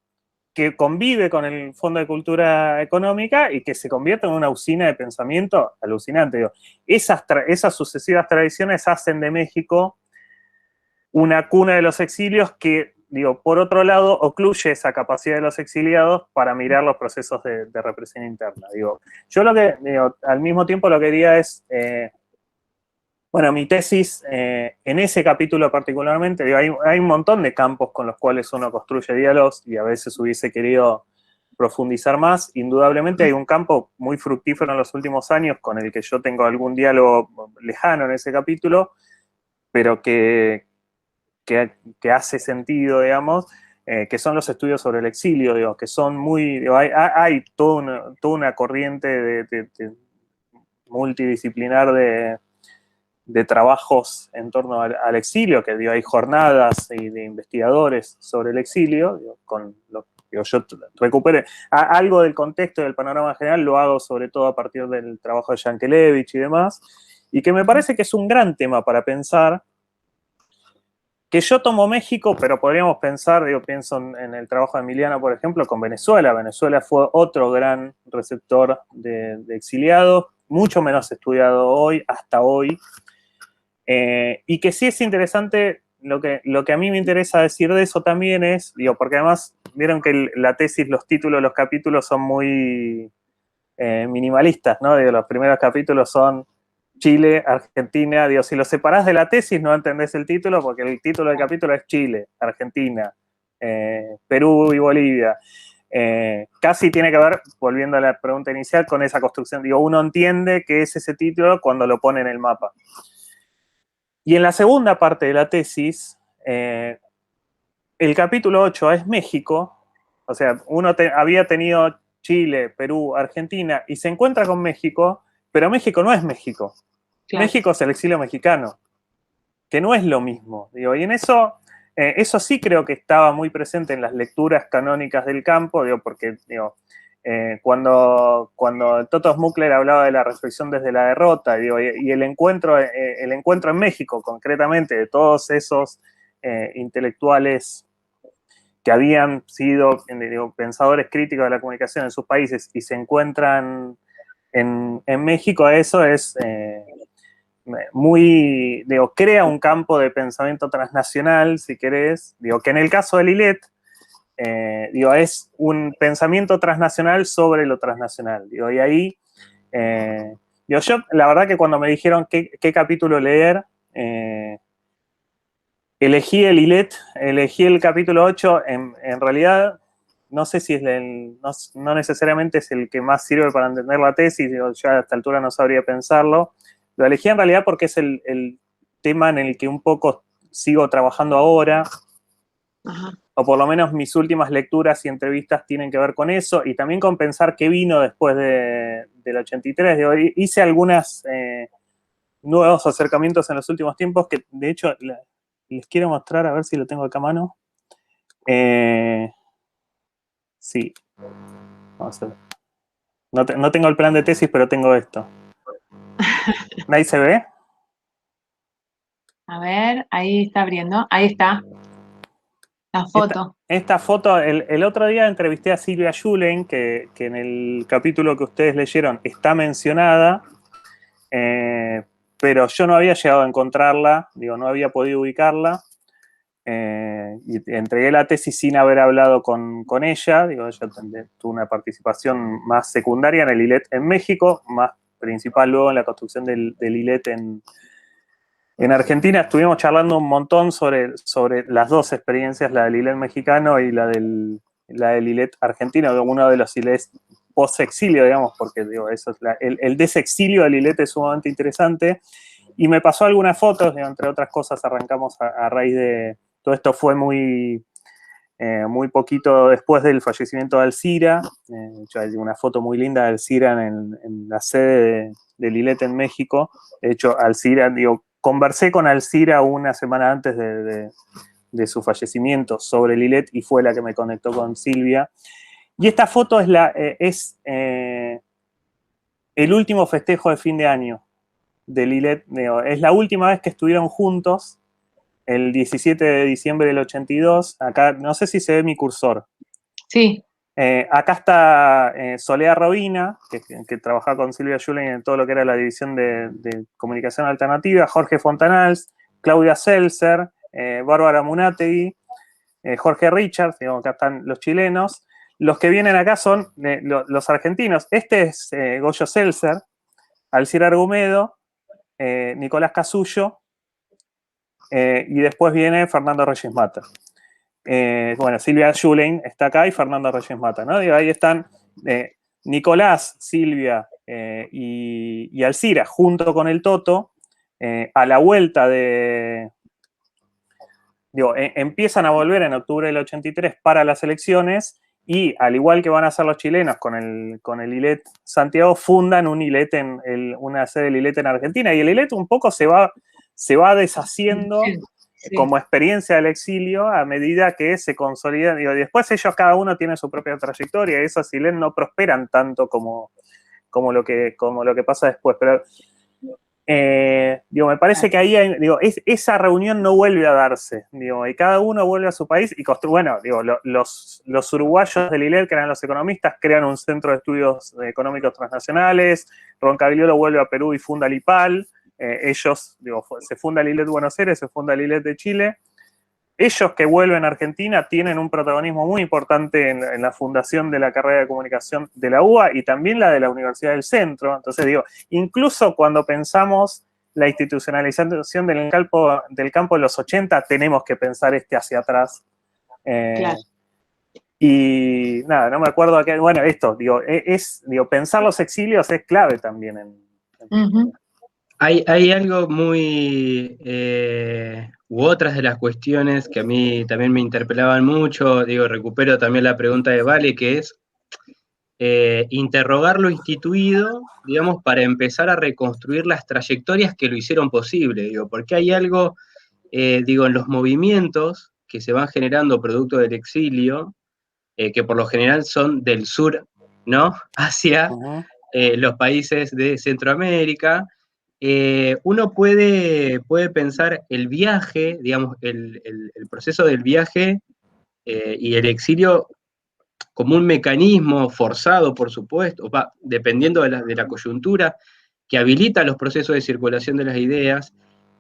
que convive con el Fondo de Cultura Económica y que se convierte en una usina de pensamiento alucinante. Digo, esas sucesivas tradiciones hacen de México una cuna de los exilios que, digo, por otro lado, ocluye esa capacidad de los exiliados para mirar los procesos de represión interna. Digo, yo al mismo tiempo lo que quería es, bueno, mi tesis, en ese capítulo particularmente, digo, hay un montón de campos con los cuales uno construye diálogos y a veces hubiese querido profundizar más. Indudablemente hay un campo muy fructífero en los últimos años con el que yo tengo algún diálogo lejano en ese capítulo, pero que hace sentido, digamos, que son los estudios sobre el exilio, digo, que son muy... Digo, hay toda una corriente multidisciplinar de trabajos en torno al exilio, que digo, hay jornadas de investigadores sobre el exilio, digo, yo recupere algo del contexto y del panorama general, lo hago sobre todo a partir del trabajo de Yankelevich y demás, y que me parece que es un gran tema para pensar, que yo tomo México, pero podríamos pensar, digo, pienso en el trabajo de Emiliano, por ejemplo, con Venezuela. Venezuela fue otro gran receptor de exiliados, mucho menos estudiado hoy, hasta hoy, y que sí es interesante, lo que a mí me interesa decir de eso también es, digo, porque además vieron que la tesis, los títulos, los capítulos son muy minimalistas, ¿no? Digo, los primeros capítulos son Chile, Argentina, digo, si lo separás de la tesis no entendés el título, porque el título del capítulo es Chile, Argentina, Perú y Bolivia. Casi tiene que ver, volviendo a la pregunta inicial, con esa construcción. Digo, uno entiende qué es ese título cuando lo pone en el mapa. Y en la segunda parte de la tesis, el capítulo 8 es México, o sea, uno había tenido Chile, Perú, Argentina, y se encuentra con México, pero México no es México. Claro. México es el exilio mexicano, que no es lo mismo. Digo, y en eso sí creo que estaba muy presente en las lecturas canónicas del campo, digo, porque digo, cuando Toto Smukler hablaba de la reflexión desde la derrota, digo, y el encuentro en México, concretamente, de todos esos intelectuales que habían sido, digo, pensadores críticos de la comunicación en sus países y se encuentran en México, eso es muy, digo, crea un campo de pensamiento transnacional, si querés, digo, que en el caso de Lillet, digo, es un pensamiento transnacional sobre lo transnacional, digo, y ahí Yo, la verdad que cuando me dijeron qué capítulo leer, elegí el ILET, elegí el capítulo 8, en realidad no sé si es no necesariamente es el que más sirve para entender la tesis, digo, ya a esta altura no sabría pensarlo. Lo elegí en realidad porque es el tema en el que un poco sigo trabajando ahora, Ajá. o por lo menos mis últimas lecturas y entrevistas tienen que ver con eso, y también con pensar qué vino después del 83. Digo, hice algunos nuevos acercamientos en los últimos tiempos que, de hecho, les quiero mostrar, a ver si lo tengo acá a mano. Sí. Vamos a ver. No tengo el plan de tesis, pero tengo esto. ¿Ahí se ve? A ver, ahí está abriendo. Ahí está. La foto. Esta foto, el otro día entrevisté a Silvia Schulen, que en el capítulo que ustedes leyeron está mencionada, pero yo no había llegado a encontrarla, digo, no había podido ubicarla. Y entregué la tesis sin haber hablado con ella. Digo, ella tuvo una participación más secundaria en el ILET en México, más principal luego en la construcción del ILET en Argentina. Estuvimos charlando un montón sobre las dos experiencias, la del ILET mexicano y la del ILET argentino, uno de los ILET post-exilio, digamos, porque digo, eso es el desexilio del ILET es sumamente interesante. Y me pasó algunas fotos, digo, entre otras cosas, arrancamos a raíz de... Todo esto fue muy poquito después del fallecimiento de Alcira. Hay una foto muy linda de Alcira en la sede del ILET en México. De hecho, Alcira, digo, conversé con Alcira una semana antes de su fallecimiento sobre el ILET y fue la que me conectó con Silvia. Y esta foto es el último festejo de fin de año del ILET. Digo, es la última vez que estuvieron juntos, el 17 de diciembre del 82. Acá, no sé si se ve mi cursor. Sí. Acá está Soledad Robina, que trabajaba con Silvia Schulen en todo lo que era la división de comunicación alternativa, Jorge Fontanals, Claudia Seltzer, Bárbara Munátegui, Jorge Richards, digamos, acá están los chilenos. Los que vienen acá son los argentinos. Este es Goyo Seltzer, Alcira Argumedo, Nicolás Casullo, y después viene Fernando Reyes Mata. Bueno, Silvia Schulen está acá y Fernando Reyes Mata, ¿no? Digo, ahí están Nicolás, Silvia y Alcira junto con el Toto a la vuelta de... Digo, empiezan a volver en octubre del 83 para las elecciones y al igual que van a hacer los chilenos con el ILET Santiago, fundan un ILET una sede del ILET en Argentina, y el ILET un poco se va deshaciendo como experiencia del exilio a medida que se consolida. Digo, y después ellos cada uno tiene su propia trayectoria y esos ILET no prosperan tanto como lo que pasa después, pero digo, me parece que ahí esa reunión no vuelve a darse, digo, y cada uno vuelve a su país y bueno, digo, los uruguayos del ILET, que eran los economistas, crean un centro de estudios económicos transnacionales. Roncagliolo vuelve a Perú y funda el IPAL. Ellos, digo, se funda el ILET Buenos Aires, se funda el ILET de Chile. Ellos que vuelven a Argentina tienen un protagonismo muy importante en la fundación de la carrera de comunicación de la UBA y también la de la Universidad del Centro. Entonces digo, incluso cuando pensamos la institucionalización del campo de los 80, tenemos que pensar hacia atrás. Claro. Y nada, no me acuerdo bueno, esto, digo, pensar los exilios es clave también Uh-huh. Hay algo muy, u otras de las cuestiones que a mí también me interpelaban mucho, digo, recupero también la pregunta de Vale, que es interrogar lo instituido, digamos, para empezar a reconstruir las trayectorias que lo hicieron posible, digo, porque hay algo, digo, en los movimientos que se van generando producto del exilio, que por lo general son del sur, ¿no?, hacia los países de Centroamérica. Uno puede pensar el viaje, digamos, el proceso del viaje y el exilio como un mecanismo forzado, por supuesto, dependiendo de la coyuntura, que habilita los procesos de circulación de las ideas,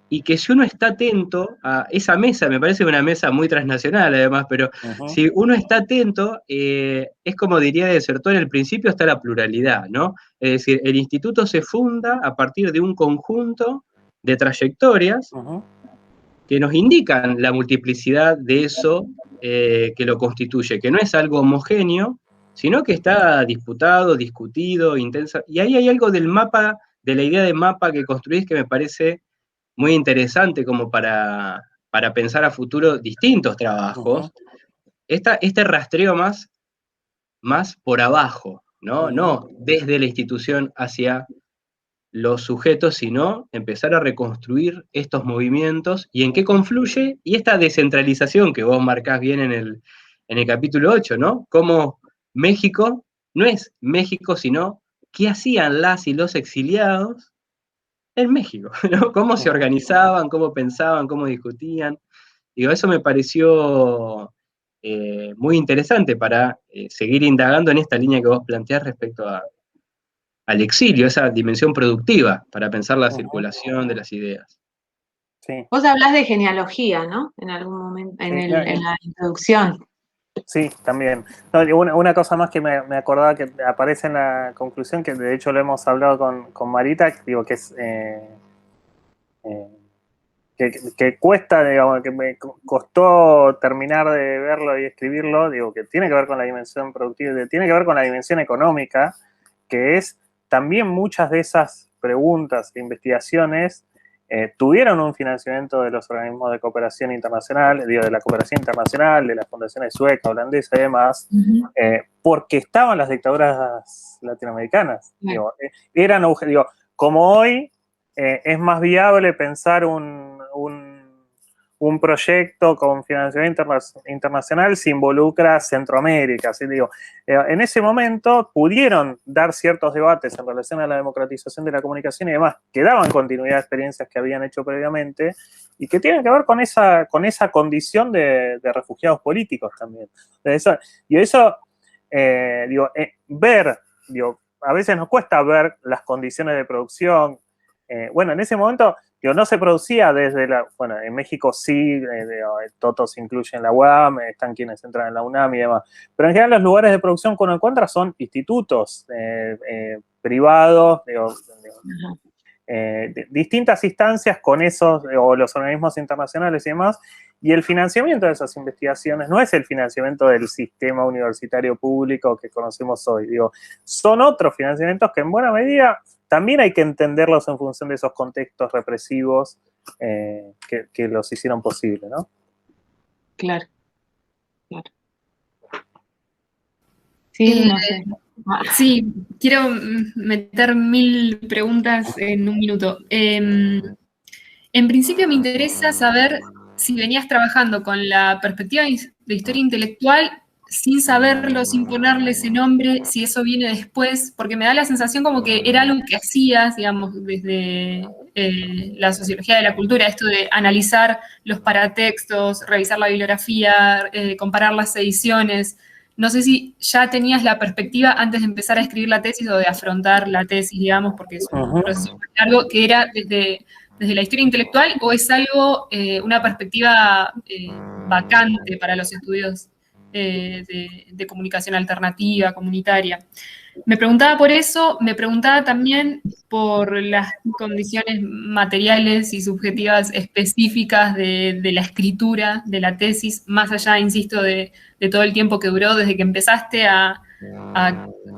y que si uno está atento a esa mesa, me parece una mesa muy transnacional además, pero si uno está atento, es como diría Desertó, en el principio está la pluralidad, ¿no? Es decir, el instituto se funda a partir de un conjunto de trayectorias que nos indican la multiplicidad de eso que lo constituye, que no es algo homogéneo, sino que está disputado, discutido, intensa, y ahí hay algo del mapa, de la idea de mapa que construís que me parece muy interesante como para pensar a futuro distintos trabajos. Este rastreo más por abajo, ¿no? No desde la institución hacia los sujetos, sino empezar a reconstruir estos movimientos y en qué confluye, y esta descentralización que vos marcás bien en el capítulo 8, ¿no? Cómo México no es México, sino qué hacían las y los exiliados en México, ¿no? Cómo se organizaban, cómo pensaban, cómo discutían. Digo, eso me pareció muy interesante para seguir indagando en esta línea que vos planteás respecto al exilio, esa dimensión productiva para pensar la circulación de las ideas. Sí. Vos hablás de genealogía, ¿no? En algún momento, en la introducción. Sí, también. No, una cosa más que me acordaba que aparece en la conclusión, que de hecho lo hemos hablado con Marita, digo que es que cuesta, digamos, que me costó terminar de verlo y escribirlo, digo, que tiene que ver con la dimensión productiva, tiene que ver con la dimensión económica, que es también muchas de esas preguntas e investigaciones tuvieron un financiamiento de los organismos de cooperación internacional, digo, de la cooperación internacional, de las fundaciones sueca, holandesa y demás, porque estaban las dictaduras latinoamericanas. Digo, digo, como hoy es más viable pensar un proyecto con financiamiento internacional si involucra Centroamérica. ¿Sí? Digo, en ese momento pudieron dar ciertos debates en relación a la democratización de la comunicación y demás, que daban continuidad a experiencias que habían hecho previamente y que tienen que ver con esa condición de refugiados políticos también. A veces nos cuesta ver las condiciones de producción. Bueno, en ese momento, no se producía bueno, en México sí, todos incluyen la UAM, están quienes entran en la UNAM y demás, pero en general los lugares de producción que uno encuentra son institutos privados, distintas instancias con esos, o los organismos internacionales y demás, y el financiamiento de esas investigaciones no es el financiamiento del sistema universitario público que conocemos hoy, son otros financiamientos que en buena medida también hay que entenderlos en función de esos contextos represivos que los hicieron posible, ¿no? Claro. Sí, no sé. Sí, quiero meter 1000 preguntas en un minuto. En principio me interesa saber si venías trabajando con la perspectiva de historia intelectual sin saberlo, sin ponerle ese nombre, si eso viene después, porque me da la sensación como que era algo que hacías, digamos, desde la sociología de la cultura, esto de analizar los paratextos, revisar la bibliografía, comparar las ediciones. No sé si ya tenías la perspectiva antes de empezar a escribir la tesis o de afrontar la tesis, digamos, porque es un proceso muy largo, que era desde la historia intelectual, o es algo, una perspectiva vacante para los estudios de comunicación alternativa, comunitaria. Me preguntaba por eso, me preguntaba también por las condiciones materiales y subjetivas específicas de la escritura de la tesis, más allá, insisto, de todo el tiempo que duró desde que empezaste a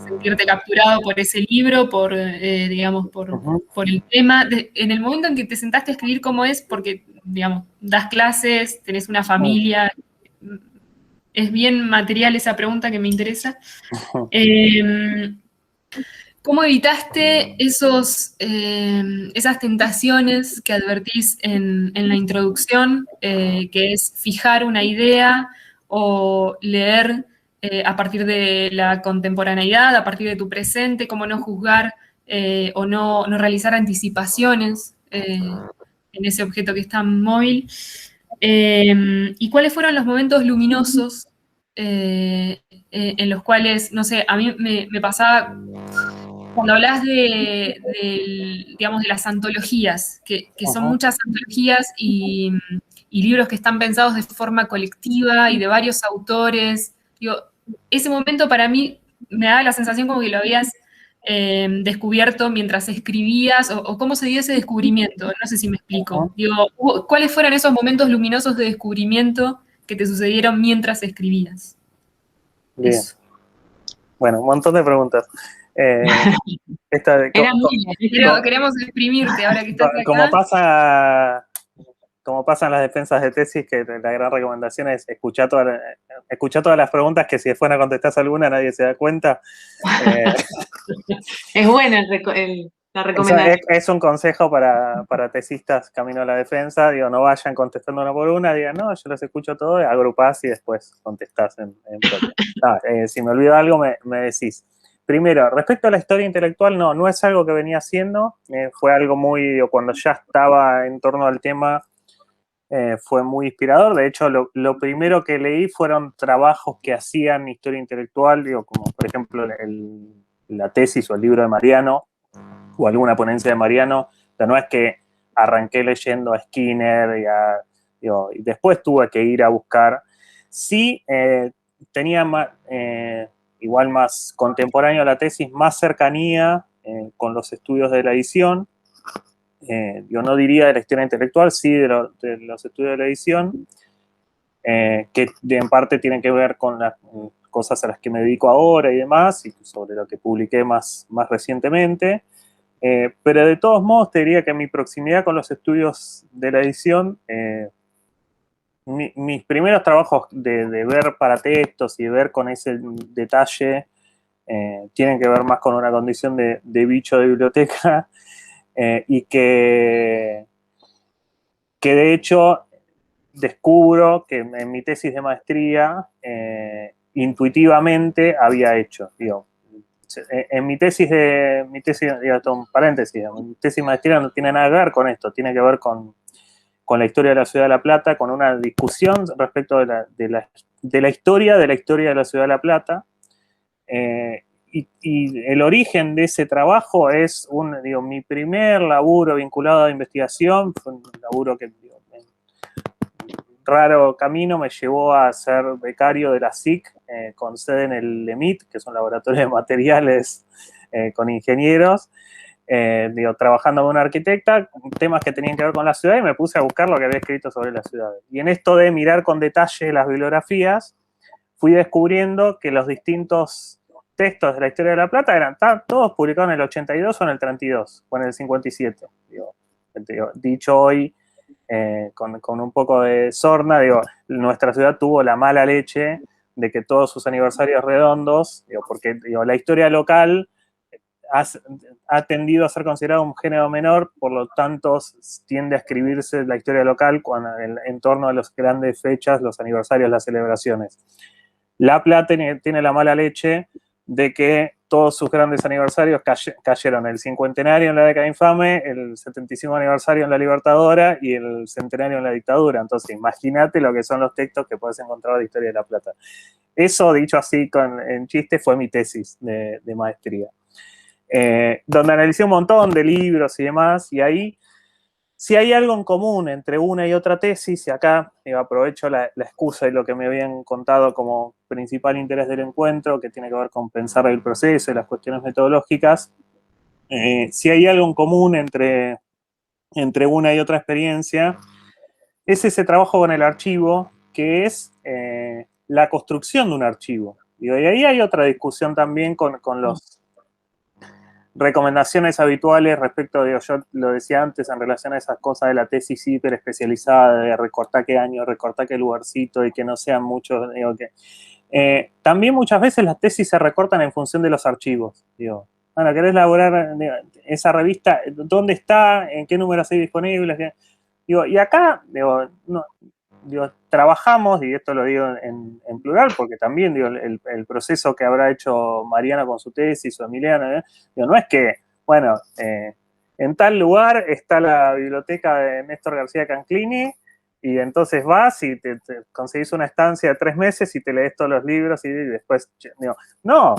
sentirte capturado por ese libro, digamos, por el tema. En el momento en que te sentaste a escribir, ¿cómo es? Porque, digamos, das clases, tenés una familia. Es bien material esa pregunta que me interesa. ¿Cómo evitaste esas tentaciones que advertís en la introducción, que es fijar una idea o leer a partir de la contemporaneidad, a partir de tu presente, cómo no juzgar o no realizar anticipaciones en ese objeto que es tan móvil? ¿Y cuáles fueron los momentos luminosos en los cuales, no sé, a mí me pasaba cuando hablas digamos, de las antologías, que son muchas antologías y libros que están pensados de forma colectiva y de varios autores, digo, ese momento para mí me daba la sensación como que lo habías descubierto mientras escribías, o cómo se dio ese descubrimiento, no sé si me explico. Digo, ¿cuáles fueron esos momentos luminosos de descubrimiento que te sucedieron mientras escribías? Bien. Eso. Bueno, un montón de preguntas. Queremos exprimirte ahora que estás acá. Como pasan las defensas de tesis, que la gran recomendación es escuchar todas las preguntas, que si después no contestás alguna nadie se da cuenta. Es buena la recomendación. Es un consejo para tesistas camino a la defensa. Digo, no vayan contestando una por una, digan, no, yo los escucho todos, agrupás y después contestás en propio. Si me olvido algo, me decís. Primero, respecto a la historia intelectual, no es algo que venía haciendo, fue algo cuando ya estaba en torno al tema, fue muy inspirador. De hecho, lo primero que leí fueron trabajos que hacían historia intelectual, digo, como por ejemplo la tesis o el libro de Mariano, o alguna ponencia de Mariano. O sea, no es que arranqué leyendo a Skinner y después tuve que ir a buscar. Sí, tenía igual más contemporáneo a la tesis, más cercanía con los estudios de la edición. Yo no diría de la historia intelectual, sí de los estudios de la edición, que en parte tienen que ver con las cosas a las que me dedico ahora y demás, y sobre lo que publiqué más recientemente. Pero de todos modos te diría que mi proximidad con los estudios de la edición, mis primeros trabajos de ver para textos y de ver con ese detalle, tienen que ver más con una condición de bicho de biblioteca, y que de hecho descubro que en mi tesis de maestría intuitivamente había hecho. Digo, en mi tesis, un paréntesis, mi tesis de maestría no tiene nada que ver con esto, tiene que ver con la historia de la ciudad de La Plata, con una discusión respecto de la historia de la ciudad de La Plata. Y el origen de ese trabajo es mi primer laburo vinculado a investigación, fue un laburo que, raro camino me llevó a ser becario de la SIC, con sede en el LEMIT, que es un laboratorio de materiales con ingenieros, trabajando con una arquitecta, temas que tenían que ver con la ciudad, y me puse a buscar lo que había escrito sobre la ciudad. Y en esto de mirar con detalle las bibliografías, fui descubriendo que los distintos textos de la historia de La Plata eran todos publicados en el 82 o en el 32, o en el 57. Dicho hoy, con un poco de sorna, nuestra ciudad tuvo la mala leche de que todos sus aniversarios redondos, porque la historia local ha tendido a ser considerado un género menor, por lo tanto tiende a escribirse la historia local en torno a las grandes fechas, los aniversarios, las celebraciones. La Plata tiene la mala leche de que todos sus grandes aniversarios cayeron: el cincuentenario en la década infame, el 75 aniversario en la Libertadora y el centenario en la dictadura. Entonces, imagínate lo que son los textos que puedes encontrar de la historia de La Plata. Eso, dicho así en chiste, fue mi tesis de maestría. Donde analicé un montón de libros y demás, y ahí, si hay algo en común entre una y otra tesis, y acá aprovecho la excusa y lo que me habían contado como principal interés del encuentro, que tiene que ver con pensar el proceso y las cuestiones metodológicas, si hay algo en común entre una y otra experiencia, es ese trabajo con el archivo, que es la construcción de un archivo. Y ahí hay otra discusión también con los recomendaciones habituales respecto de, yo lo decía antes, en relación a esas cosas de la tesis hiper especializada, de recortar qué año, recortar qué lugarcito y que no sean muchos. También muchas veces las tesis se recortan en función de los archivos. Bueno, ¿querés elaborar esa revista? ¿Dónde está? ¿En qué números hay disponibles? Y acá, trabajamos, y esto lo digo en plural, porque también el proceso que habrá hecho Mariana con su tesis o Emiliana, no es que, bueno, en tal lugar está la biblioteca de Néstor García Canclini, y entonces vas y te conseguís una estancia de 3 meses y te lees todos los libros y después, no,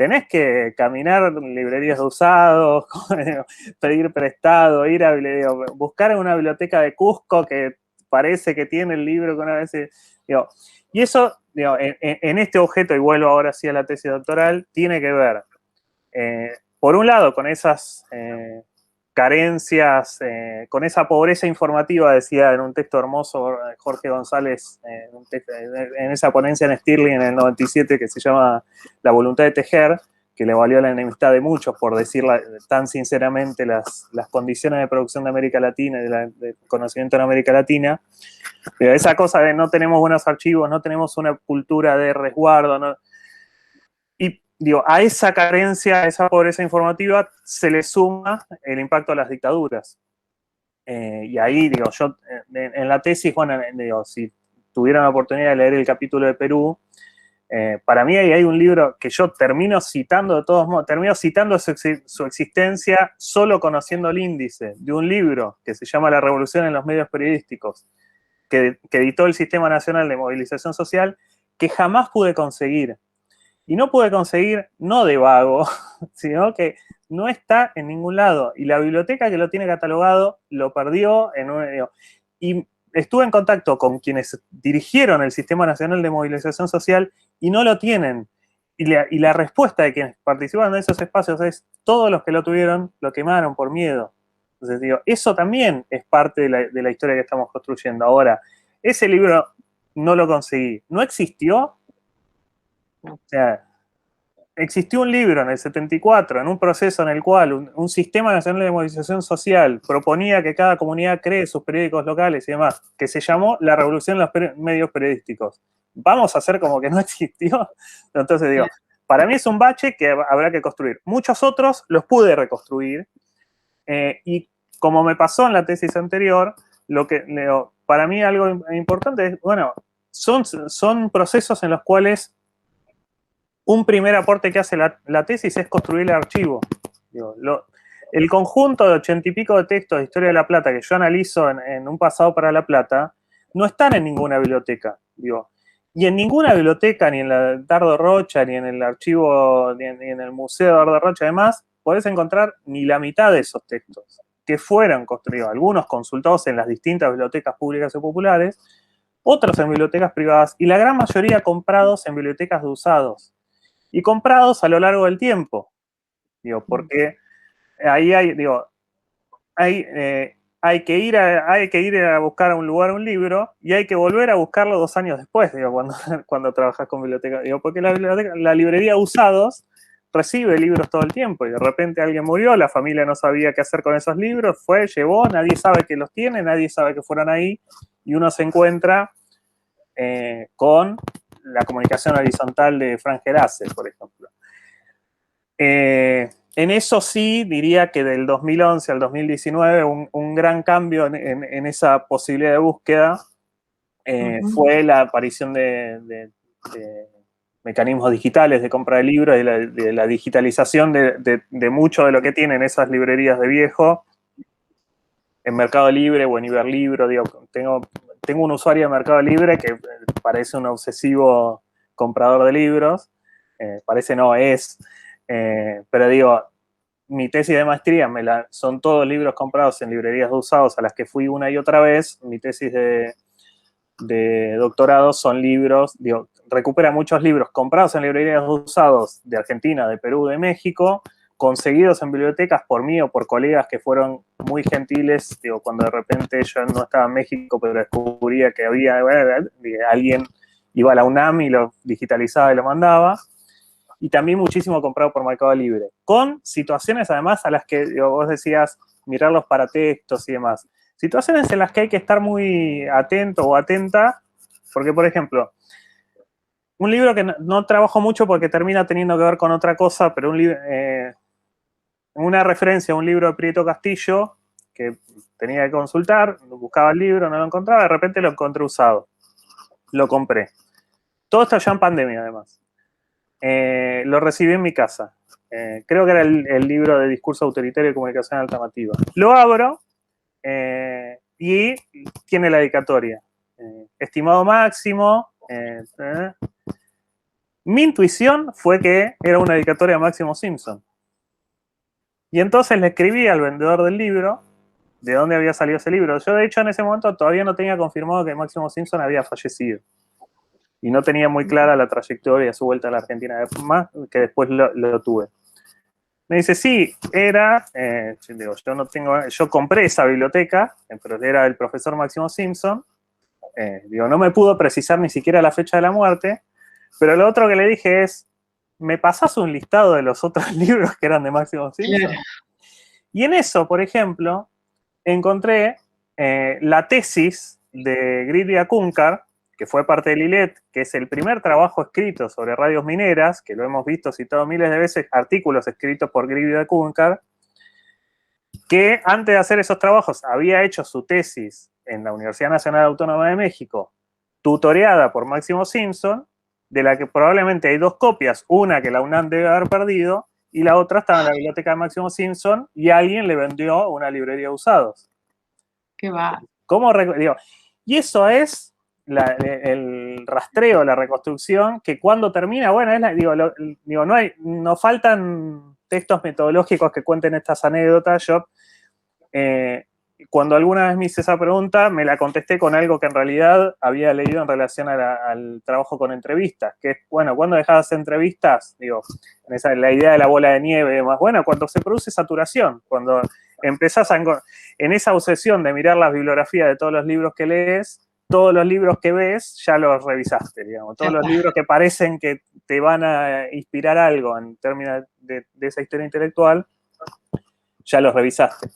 tenés que caminar en librerías de usados, pedir prestado, ir a buscar en una biblioteca de Cusco que parece que tiene el libro que una vez... Digo, y eso, digo, en este objeto, y vuelvo ahora sí a la tesis doctoral, tiene que ver, por un lado, con esas carencias, con esa pobreza informativa, decía en un texto hermoso Jorge González, en esa ponencia en Stirling en el 97 que se llama La voluntad de tejer, que le valió la enemistad de muchos por decir tan sinceramente las condiciones de producción de América Latina y del conocimiento en América Latina. Pero esa cosa de no tenemos buenos archivos, no tenemos una cultura de resguardo, ¿no? Y digo, a esa carencia, a esa pobreza informativa, se le suma el impacto de las dictaduras. Y ahí, digo, yo en la tesis, bueno, digo, si tuvieran la oportunidad de leer el capítulo de Perú, para mí ahí hay un libro que yo termino citando de todos modos, termino citando su existencia solo conociendo el índice de un libro que se llama La Revolución en los Medios Periodísticos, que editó el Sistema Nacional de Movilización Social, que jamás pude conseguir. Y no pude conseguir, no de vago, sino que no está en ningún lado. Y la biblioteca que lo tiene catalogado lo perdió y estuve en contacto con quienes dirigieron el Sistema Nacional de Movilización Social y no lo tienen. Y la respuesta de quienes participaron en esos espacios es: todos los que lo tuvieron lo quemaron por miedo. Entonces digo, eso también es parte de la historia que estamos construyendo. Ahora, ese libro no lo conseguí. ¿No existió? O sea, existió un libro en el 74, en un proceso en el cual un Sistema Nacional de Movilización Social proponía que cada comunidad cree sus periódicos locales y demás, que se llamó La Revolución en los Medios Periodísticos. ¿Vamos a hacer como que no existió? Entonces digo, para mí es un bache que habrá que construir. Muchos otros los pude reconstruir, y como me pasó en la tesis anterior, para mí algo importante es, bueno, son procesos en los cuales un primer aporte que hace la tesis es construir el archivo. Digo, el conjunto de 80 y pico de textos de Historia de La Plata que yo analizo en Un pasado para La Plata no están en ninguna biblioteca. Digo, y en ninguna biblioteca, ni en la Dardo Rocha, ni en el archivo, ni en el Museo de Dardo Rocha, además, podés encontrar ni la mitad de esos textos que fueron construidos, algunos consultados en las distintas bibliotecas públicas y populares, otros en bibliotecas privadas, y la gran mayoría comprados en bibliotecas de usados. Y comprados a lo largo del tiempo. Digo, porque ahí hay que ir a buscar a un lugar un libro y hay que volver a buscarlo 2 años después, digo, cuando trabajas con biblioteca. Digo, porque la librería usados recibe libros todo el tiempo y de repente alguien murió, la familia no sabía qué hacer con esos libros, fue, llevó, nadie sabe que los tiene, nadie sabe que fueron ahí, y uno se encuentra con la comunicación horizontal de Frank Gerace, por ejemplo. En eso sí, diría que del 2011 al 2019, un gran cambio en esa posibilidad de búsqueda fue la aparición de mecanismos digitales de compra de libros y de la digitalización de mucho de lo que tienen esas librerías de viejo en Mercado Libre o en Iberlibro. Digo, tengo un usuario de Mercado Libre que parece un obsesivo comprador de libros, parece no, es, pero digo, mi tesis de maestría son todos libros comprados en librerías de usados a las que fui una y otra vez. Mi tesis de doctorado son libros, digo, recupera muchos libros comprados en librerías de usados de Argentina, de Perú, de México, conseguidos en bibliotecas por mí o por colegas que fueron muy gentiles, digo, cuando de repente yo no estaba en México, pero descubría que había, alguien iba a la UNAM y lo digitalizaba y lo mandaba. Y también muchísimo comprado por Mercado Libre, con situaciones además a las que, digo, vos decías, mirar los paratextos y demás. Situaciones en las que hay que estar muy atento o atenta, porque, por ejemplo, un libro que no trabajo mucho porque termina teniendo que ver con otra cosa, pero una referencia a un libro de Prieto Castillo que tenía que consultar, buscaba el libro, no lo encontraba, de repente lo encontré usado. Lo compré. Todo esto ya en pandemia, además. Lo recibí en mi casa. Creo que era el libro de Discurso Autoritario y Comunicación Alternativa. Lo abro y tiene la dedicatoria. Estimado Máximo, Mi intuición fue que era una dedicatoria a Máximo Simpson. Y entonces le escribí al vendedor del libro de dónde había salido ese libro. Yo, de hecho, en ese momento todavía no tenía confirmado que Máximo Simpson había fallecido. Y no tenía muy clara la trayectoria de su vuelta a la Argentina, más que después lo tuve. Me dice, sí, era, digo, yo compré esa biblioteca, pero era del profesor Máximo Simpson. Digo, no me pudo precisar ni siquiera la fecha de la muerte, pero lo otro que le dije es, ¿me pasás un listado de los otros libros que eran de Máximo Simpson? Y en eso, por ejemplo, encontré la tesis de Gridley Akuncar, que fue parte del ILET, que es el primer trabajo escrito sobre radios mineras, que lo hemos visto citado miles de veces, artículos escritos por Gridley Akuncar, que antes de hacer esos trabajos había hecho su tesis en la Universidad Nacional Autónoma de México, tutoreada por Máximo Simpson, de la que probablemente hay 2 copias, una que la UNAM debe haber perdido, y la otra estaba en la biblioteca de Máximo Simpson, y alguien le vendió una librería de usados. Qué va. ¿Cómo? Digo, y eso es el rastreo, la reconstrucción, que cuando termina, bueno, no faltan textos metodológicos que cuenten estas anécdotas. Yo, cuando alguna vez me hice esa pregunta, me la contesté con algo que en realidad había leído en relación al trabajo con entrevistas, que es, bueno, ¿cuándo dejas de hacer entrevistas? Digo, la idea de la bola de nieve y demás. Bueno, cuando se produce saturación, cuando empezás en esa obsesión de mirar las bibliografías de todos los libros que lees, todos los libros que ves ya los revisaste, digamos. Todos los libros que parecen que te van a inspirar algo en términos de esa historia intelectual, ya los revisaste.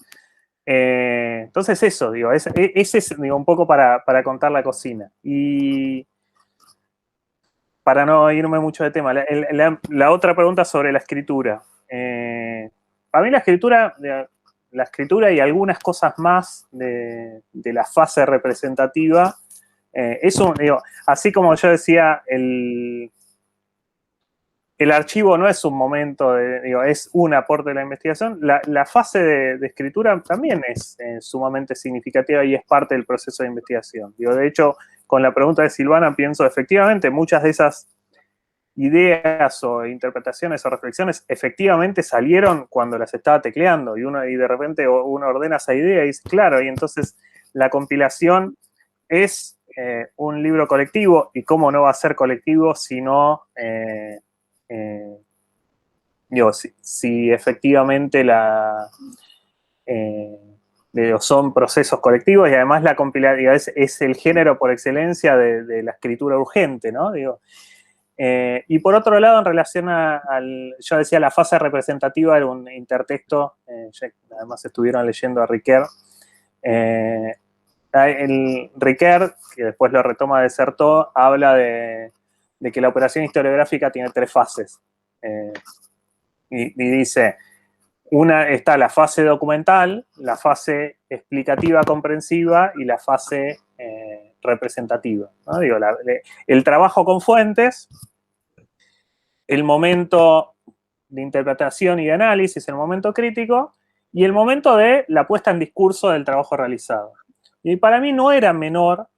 Entonces eso, digo, ese es digo, un poco para contar la cocina. Y para no irme mucho de tema, la otra pregunta sobre la escritura. Para mí la escritura y algunas cosas más de la fase representativa, digo, así como yo decía, el archivo no es un momento, es un aporte de la investigación. La fase de escritura también es sumamente significativa y es parte del proceso de investigación. Digo, de hecho, con la pregunta de Silvana pienso, efectivamente, muchas de esas ideas o interpretaciones o reflexiones efectivamente salieron cuando las estaba tecleando y de repente uno ordena esa idea y dice, claro, y entonces la compilación es un libro colectivo, y cómo no va a ser colectivo si no... si efectivamente son procesos colectivos, y además la compilación es el género por excelencia de la escritura urgente, ¿no? Digo, y por otro lado, en relación yo decía, la fase representativa de un intertexto, además estuvieron leyendo a Riquer. El Riquer, que después lo retoma de Certeau, habla de que la operación historiográfica tiene 3 fases. Y dice, está la fase documental, la fase explicativa comprensiva y la fase representativa, ¿no? Digo, el trabajo con fuentes, el momento de interpretación y de análisis, el momento crítico, y el momento de la puesta en discurso del trabajo realizado. Y para mí no era menor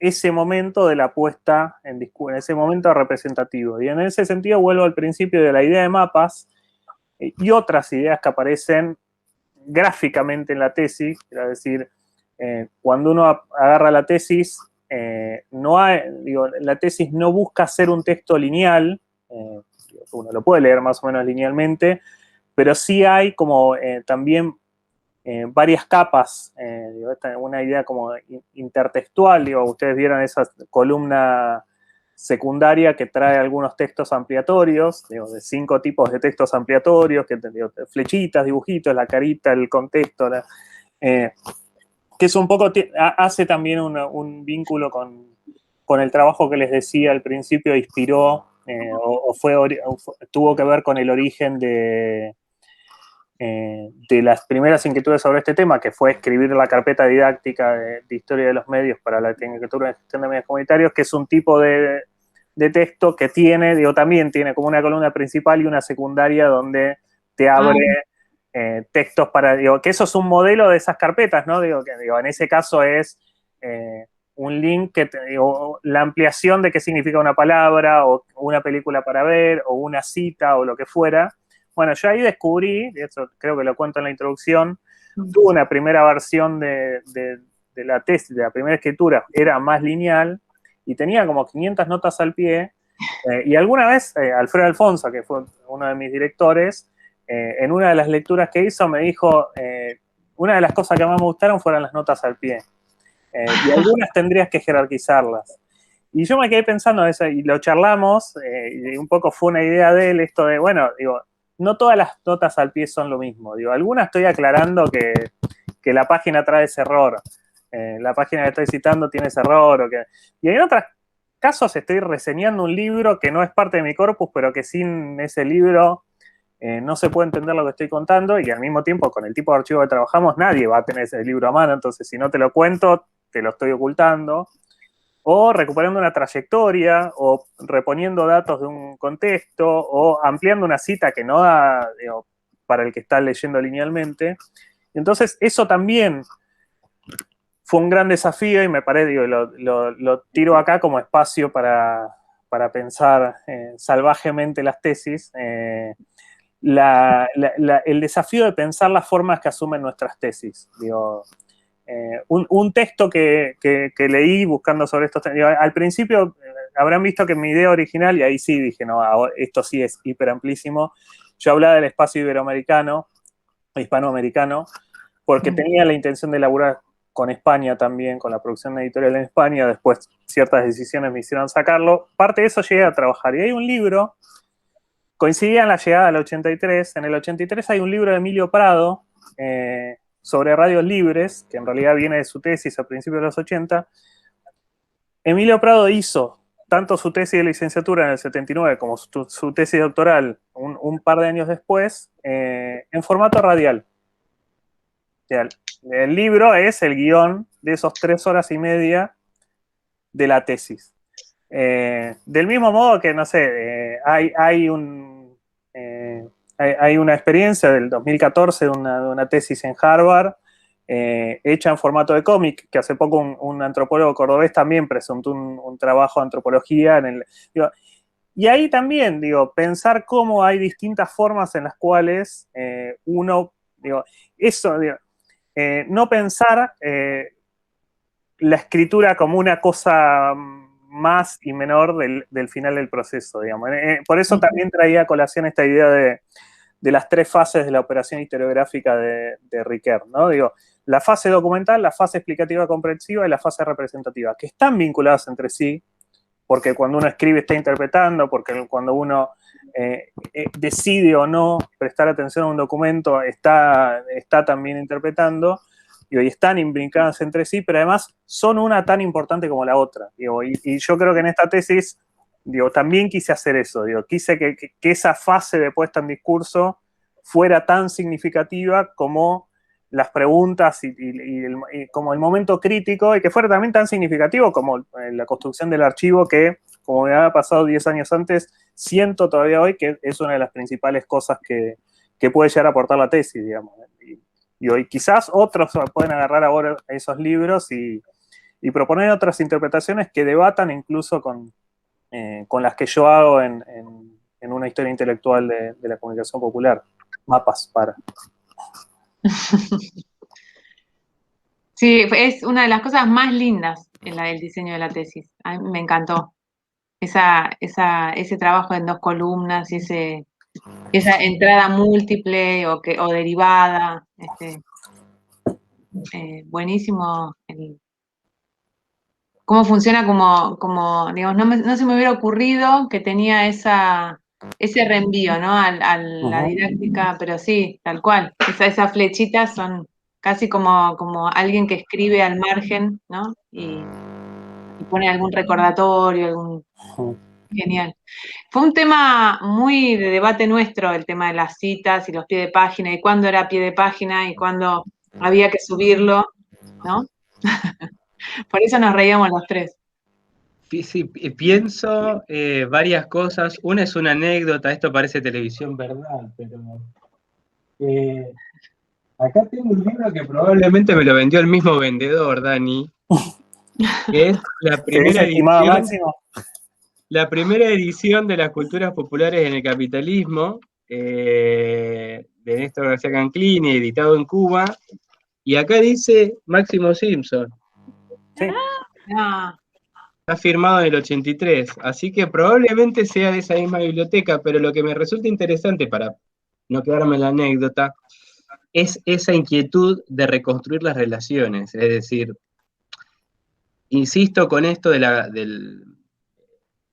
ese momento de la puesta en discurso, ese momento representativo. Y en ese sentido vuelvo al principio de la idea de mapas y otras ideas que aparecen gráficamente en la tesis, es decir, cuando uno agarra la tesis, la tesis no busca ser un texto lineal, uno lo puede leer más o menos linealmente, pero sí hay como también varias capas, una idea como intertextual, ustedes vieron esa columna secundaria que trae algunos textos ampliatorios, de 5 tipos de textos ampliatorios, flechitas, dibujitos, la carita, el contexto, que es un poco, hace también un vínculo con el trabajo que les decía al principio, inspiró, tuvo que ver con el origen de las primeras inquietudes sobre este tema, que fue escribir la carpeta didáctica de Historia de los Medios para la Tecnicatura de Gestión de Medios Comunitarios, que es un tipo de texto que también tiene como una columna principal y una secundaria donde te abre textos para, que eso es un modelo de esas carpetas, ¿no? En ese caso es un link o la ampliación de qué significa una palabra, o una película para ver, o una cita, o lo que fuera. Bueno, yo ahí descubrí, y eso creo que lo cuento en la introducción, tuve una primera versión de la tesis, de la primera escritura, era más lineal, y tenía como 500 notas al pie, y alguna vez Alfredo Alfonso, que fue uno de mis directores, en una de las lecturas que hizo me dijo, una de las cosas que más me gustaron fueron las notas al pie. Y algunas tendrías que jerarquizarlas. Y yo me quedé pensando en eso, y lo charlamos, y un poco fue una idea de él, esto de, bueno, digo, no todas las notas al pie son lo mismo. Digo, algunas estoy aclarando que la página trae ese error. La página que estoy citando tiene ese error. Y en otros casos estoy reseñando un libro que no es parte de mi corpus, pero que sin ese libro no se puede entender lo que estoy contando, y al mismo tiempo, con el tipo de archivo que trabajamos, nadie va a tener ese libro a mano, entonces si no te lo cuento, te lo estoy ocultando. O recuperando una trayectoria, o reponiendo datos de un contexto, o ampliando una cita que no da, digo, para el que está leyendo linealmente. Entonces, eso también fue un gran desafío, y me parece, digo, lo tiro acá como espacio para pensar salvajemente las tesis. El desafío de pensar las formas que asumen nuestras tesis. Digo, un texto que leí buscando sobre estos temas, al principio habrán visto que mi idea original, y ahí sí dije, no, esto sí es hiper amplísimo, yo hablaba del espacio iberoamericano, hispanoamericano, porque tenía la intención de elaborar con España también, con la producción editorial en España. Después ciertas decisiones me hicieron sacarlo. Parte de eso llegué a trabajar, y hay un libro, coincidía en la llegada del 83, en el 83 hay un libro de Emilio Prado, sobre radios libres, que en realidad viene de su tesis a principios de los 80. Emilio Prado hizo tanto su tesis de licenciatura en el 79 como su tesis doctoral un par de años después, en formato radial. O sea, el libro es el guión de esos 3 horas y media de la tesis. Del mismo modo que, no sé, hay una experiencia del 2014 de una tesis en Harvard, hecha en formato de cómic, que hace poco un antropólogo cordobés también presentó un trabajo de antropología y ahí también, digo, pensar cómo hay distintas formas en las cuales uno, digo, eso, digo, no pensar la escritura como una cosa más y menor del final del proceso, digamos. Por eso también traía a colación esta idea de las 3 fases de la operación historiográfica de Riquet, ¿no? Digo, la fase documental, la fase explicativa comprensiva y la fase representativa, que están vinculadas entre sí, porque cuando uno escribe está interpretando, porque cuando uno decide o no prestar atención a un documento está también interpretando, y hoy están imbricadas entre sí, pero además son una tan importante como la otra. Digo, y yo creo que en esta tesis, digo, también quise hacer eso. Digo, quise que esa fase de puesta en discurso fuera tan significativa como las preguntas y como el momento crítico, y que fuera también tan significativo como la construcción del archivo, que, como me había pasado 10 años antes, siento todavía hoy que es una de las principales cosas que puede llegar a aportar la tesis, digamos. Y hoy quizás otros pueden agarrar ahora esos libros y proponer otras interpretaciones que debatan incluso con las que yo hago en una historia intelectual de la comunicación popular. Mapas para. Sí, es una de las cosas más lindas en el diseño de la tesis. A mí me encantó. Ese trabajo en 2 columnas y esa entrada múltiple o derivada. Buenísimo. Cómo funciona como digamos, no se me hubiera ocurrido que tenía ese reenvío, ¿no? A la didáctica, pero sí, tal cual. Esas flechitas son casi como alguien que escribe al margen, ¿no? Y pone algún recordatorio, Genial. Fue un tema muy de debate nuestro, el tema de las citas y los pies de página, y cuándo era pie de página y cuándo había que subirlo, ¿no? Por eso nos reíamos los 3. Sí, pienso varias cosas. Una es una anécdota, esto parece televisión, ¿verdad? Pero acá tengo un libro que probablemente me lo vendió el mismo vendedor, Dani, que es la ¿Qué primera dice, estimado edición, Máximo? la primera edición de las culturas populares en el capitalismo, de Néstor García Canclini, editado en Cuba, y acá dice Máximo Simpson. Sí. Ah, Está firmado en el 83, así que probablemente sea de esa misma biblioteca, pero lo que me resulta interesante, para no quedarme en la anécdota, es esa inquietud de reconstruir las relaciones. Es decir, insisto con esto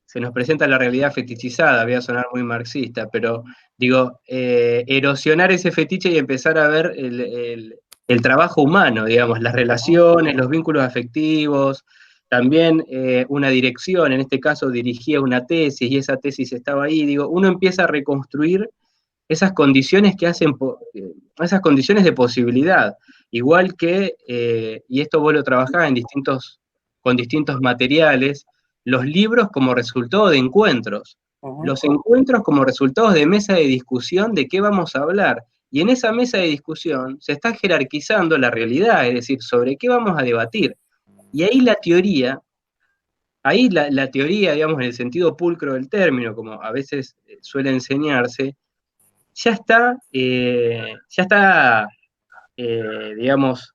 se nos presenta la realidad fetichizada, voy a sonar muy marxista, pero digo, erosionar ese fetiche y empezar a ver el trabajo humano, digamos, las relaciones, los vínculos afectivos, también una dirección, en este caso dirigía una tesis y esa tesis estaba ahí, digo, uno empieza a reconstruir esas condiciones que hacen, esas condiciones de posibilidad, igual que, y esto vos lo trabajás con distintos materiales, los libros como resultado de encuentros, los encuentros como resultados de mesa de discusión de qué vamos a hablar, y en esa mesa de discusión se está jerarquizando la realidad, es decir, sobre qué vamos a debatir, y ahí la teoría, digamos, en el sentido pulcro del término, como a veces suele enseñarse, ya está, digamos,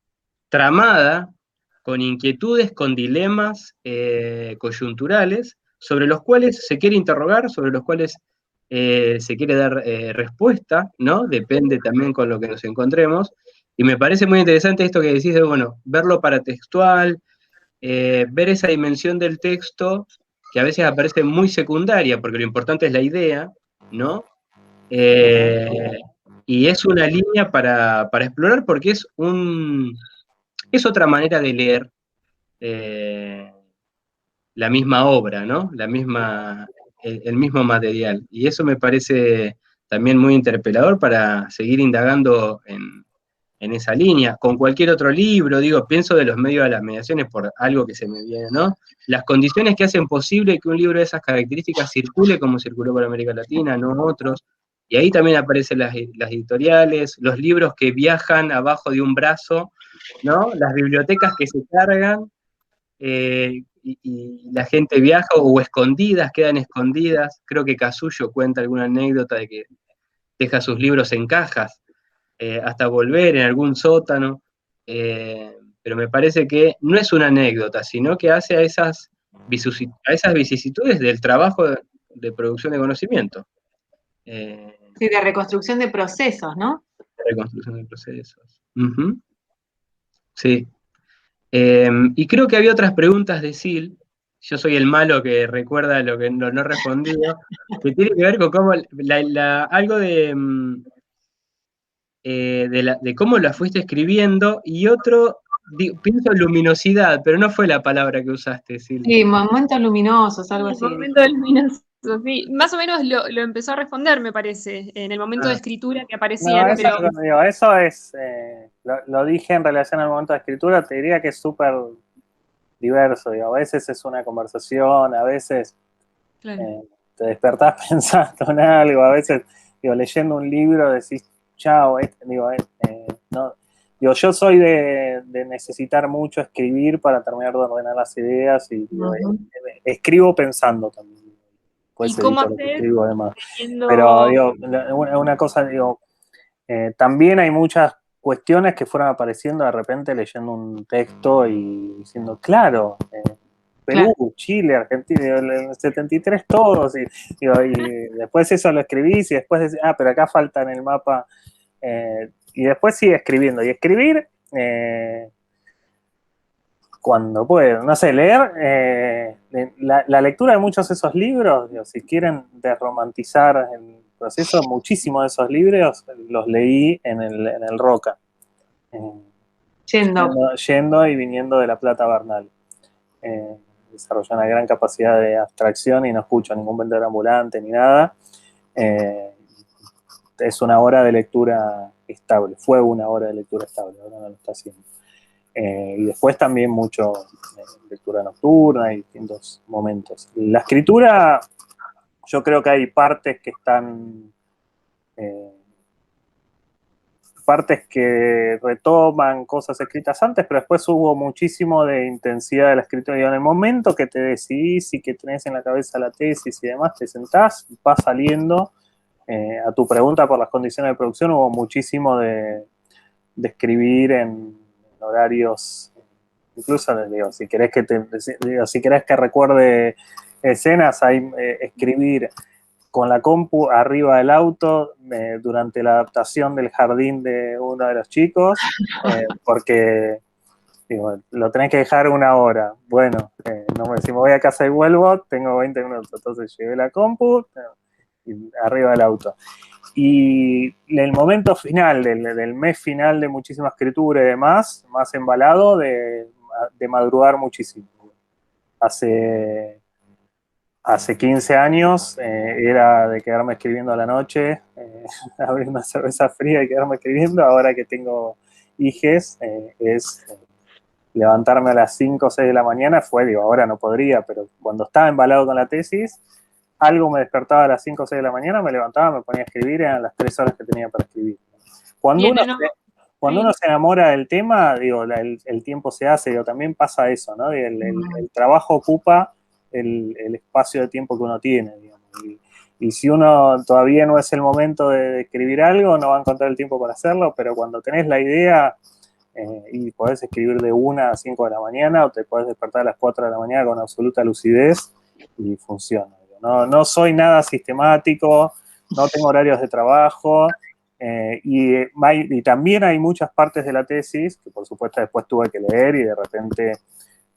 tramada con inquietudes, con dilemas coyunturales, sobre los cuales se quiere interrogar, sobre los cuales se quiere dar respuesta, ¿no? Depende también con lo que nos encontremos. Y me parece muy interesante esto que decís de, bueno, verlo paratextual, ver esa dimensión del texto que a veces aparece muy secundaria, porque lo importante es la idea, ¿no? Eh, y es una línea para explorar porque es otra manera de leer la misma obra, ¿no? El mismo material. Y eso me parece también muy interpelador para seguir indagando en esa línea. Con cualquier otro libro, digo, pienso de los medios de las mediaciones por algo que se me viene, ¿no? Las condiciones que hacen posible que un libro de esas características circule como circuló por América Latina, no otros. Y ahí también aparecen las editoriales, los libros que viajan abajo de un brazo, ¿no? Las bibliotecas que se cargan y la gente viaja o escondidas, quedan escondidas. Creo que Casullo cuenta alguna anécdota de que deja sus libros en cajas hasta volver en algún sótano, pero me parece que no es una anécdota, sino que hace a esas vicisitudes del trabajo de producción de conocimiento. sí, de reconstrucción de procesos, ¿no? Reconstrucción de procesos. Uh-huh. Sí. Y creo que había otras preguntas de Sil. Yo soy el malo que recuerda lo que no respondido, que tiene que ver con cómo algo de cómo la fuiste escribiendo, y otro, pienso luminosidad, pero no fue la palabra que usaste, Sil. Sí, momentos luminosos, algo así. Momento luminoso, sí. Más o menos lo empezó a responder, me parece, en el momento de escritura que aparecía. No, eso es, lo dije en relación al momento de escritura, te diría que es súper diverso, digo, a veces es una conversación, a veces Claro. te despertás pensando en algo, a veces, digo, leyendo un libro decís, chao, no. Digo, yo soy de necesitar mucho escribir para terminar de ordenar las ideas y digo, escribo pensando también. ¿Y cómo haces? Pero digo, una cosa, digo, también hay muchas cuestiones que fueron apareciendo de repente leyendo un texto y diciendo, claro, Perú, claro, Chile, Argentina, el 73 todos, y después eso lo escribís y después decís, pero acá falta en el mapa, y después sigue escribiendo, y escribir cuando puedo, no sé, leer, la lectura de muchos de esos libros, digo, si quieren desromantizar el proceso, muchísimos de esos libros los leí en el Roca. Yendo y viniendo de La Plata Bernal. Desarrolló una gran capacidad de abstracción y no escucho ningún vendedor ambulante ni nada. Es una hora de lectura estable, fue una hora de lectura estable, ahora no lo está haciendo. Y después también mucho lectura nocturna y distintos momentos. La escritura, yo creo que hay partes que están partes que retoman cosas escritas antes, pero después hubo muchísimo de intensidad de la escritura. Y en el momento que te decidís y que tenés en la cabeza la tesis y demás, te sentás, va saliendo. A tu pregunta por las condiciones de producción, hubo muchísimo de escribir en horarios, incluso digo, si querés que recuerde escenas, hay escribir con la compu arriba del auto durante la adaptación del jardín de uno de los chicos, porque digo, lo tenés que dejar 1 hora. Bueno, si me voy a casa y vuelvo, tengo 20 minutos. Entonces llevé la compu y arriba del auto. Y el momento final, del mes final de muchísima escritura y demás, más embalado, de madrugar muchísimo. Hace 15 años era de quedarme escribiendo a la noche, abrir una cerveza fría y quedarme escribiendo. Ahora que tengo hijes, es levantarme a las 5 o 6 de la mañana. Ahora no podría, pero cuando estaba embalado con la tesis, algo me despertaba a las 5 o 6 de la mañana, me levantaba, me ponía a escribir, eran las 3 horas que tenía para escribir. Cuando uno se enamora del tema, el tiempo se hace, también pasa eso, ¿no? El trabajo ocupa el espacio de tiempo que uno tiene, digamos. Y si uno todavía no es el momento de escribir algo, no va a encontrar el tiempo para hacerlo, pero cuando tenés la idea y podés escribir de 1 a 5 de la mañana, o te podés despertar a las 4 de la mañana con absoluta lucidez y funciona. No soy nada sistemático, no tengo horarios de trabajo, y también hay muchas partes de la tesis que por supuesto después tuve que leer y de repente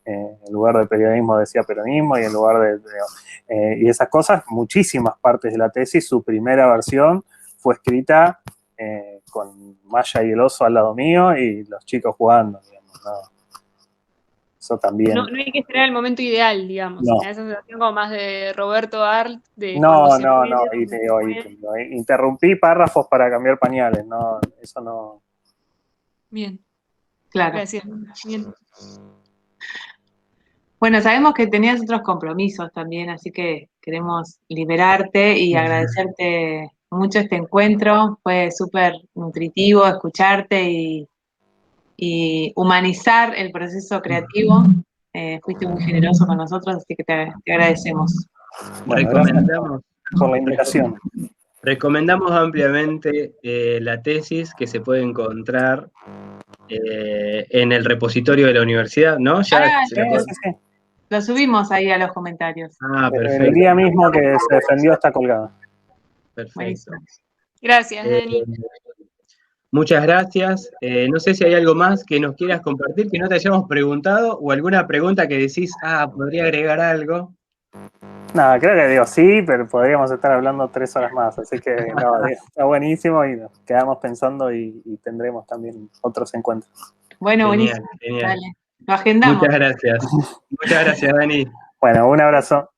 en lugar de periodismo decía peronismo, y en lugar y esas cosas, muchísimas partes de la tesis, su primera versión fue escrita con Maya y el oso al lado mío y los chicos jugando, digamos, ¿no? Eso también. No hay que esperar el momento ideal, digamos. No. Esa sensación como más de Roberto Arlt. No, interrumpí párrafos para cambiar pañales, no, eso no. Bien. Claro. Gracias. Bien. Bueno, sabemos que tenías otros compromisos también, así que queremos liberarte y agradecerte mucho este encuentro. Fue súper nutritivo escucharte y humanizar el proceso creativo. Fuiste muy generoso con nosotros, así que te agradecemos. Bueno, recomendamos por la invitación. Recomendamos ampliamente la tesis que se puede encontrar en el repositorio de la universidad, ¿no? Ya sí. Lo subimos ahí a los comentarios. Perfecto. El día mismo que se defendió está colgado. Perfecto. Gracias, Dani. Muchas gracias. No sé si hay algo más que nos quieras compartir, que no te hayamos preguntado, o alguna pregunta que decís, podría agregar algo. Nada, creo que sí, pero podríamos estar hablando 3 horas más, así que está buenísimo y nos quedamos pensando y tendremos también otros encuentros. Bueno, genial, buenísimo. Genial. Dale, lo agendamos. Muchas gracias. Muchas gracias, Dani. Bueno, un abrazo.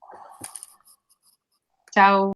Chao.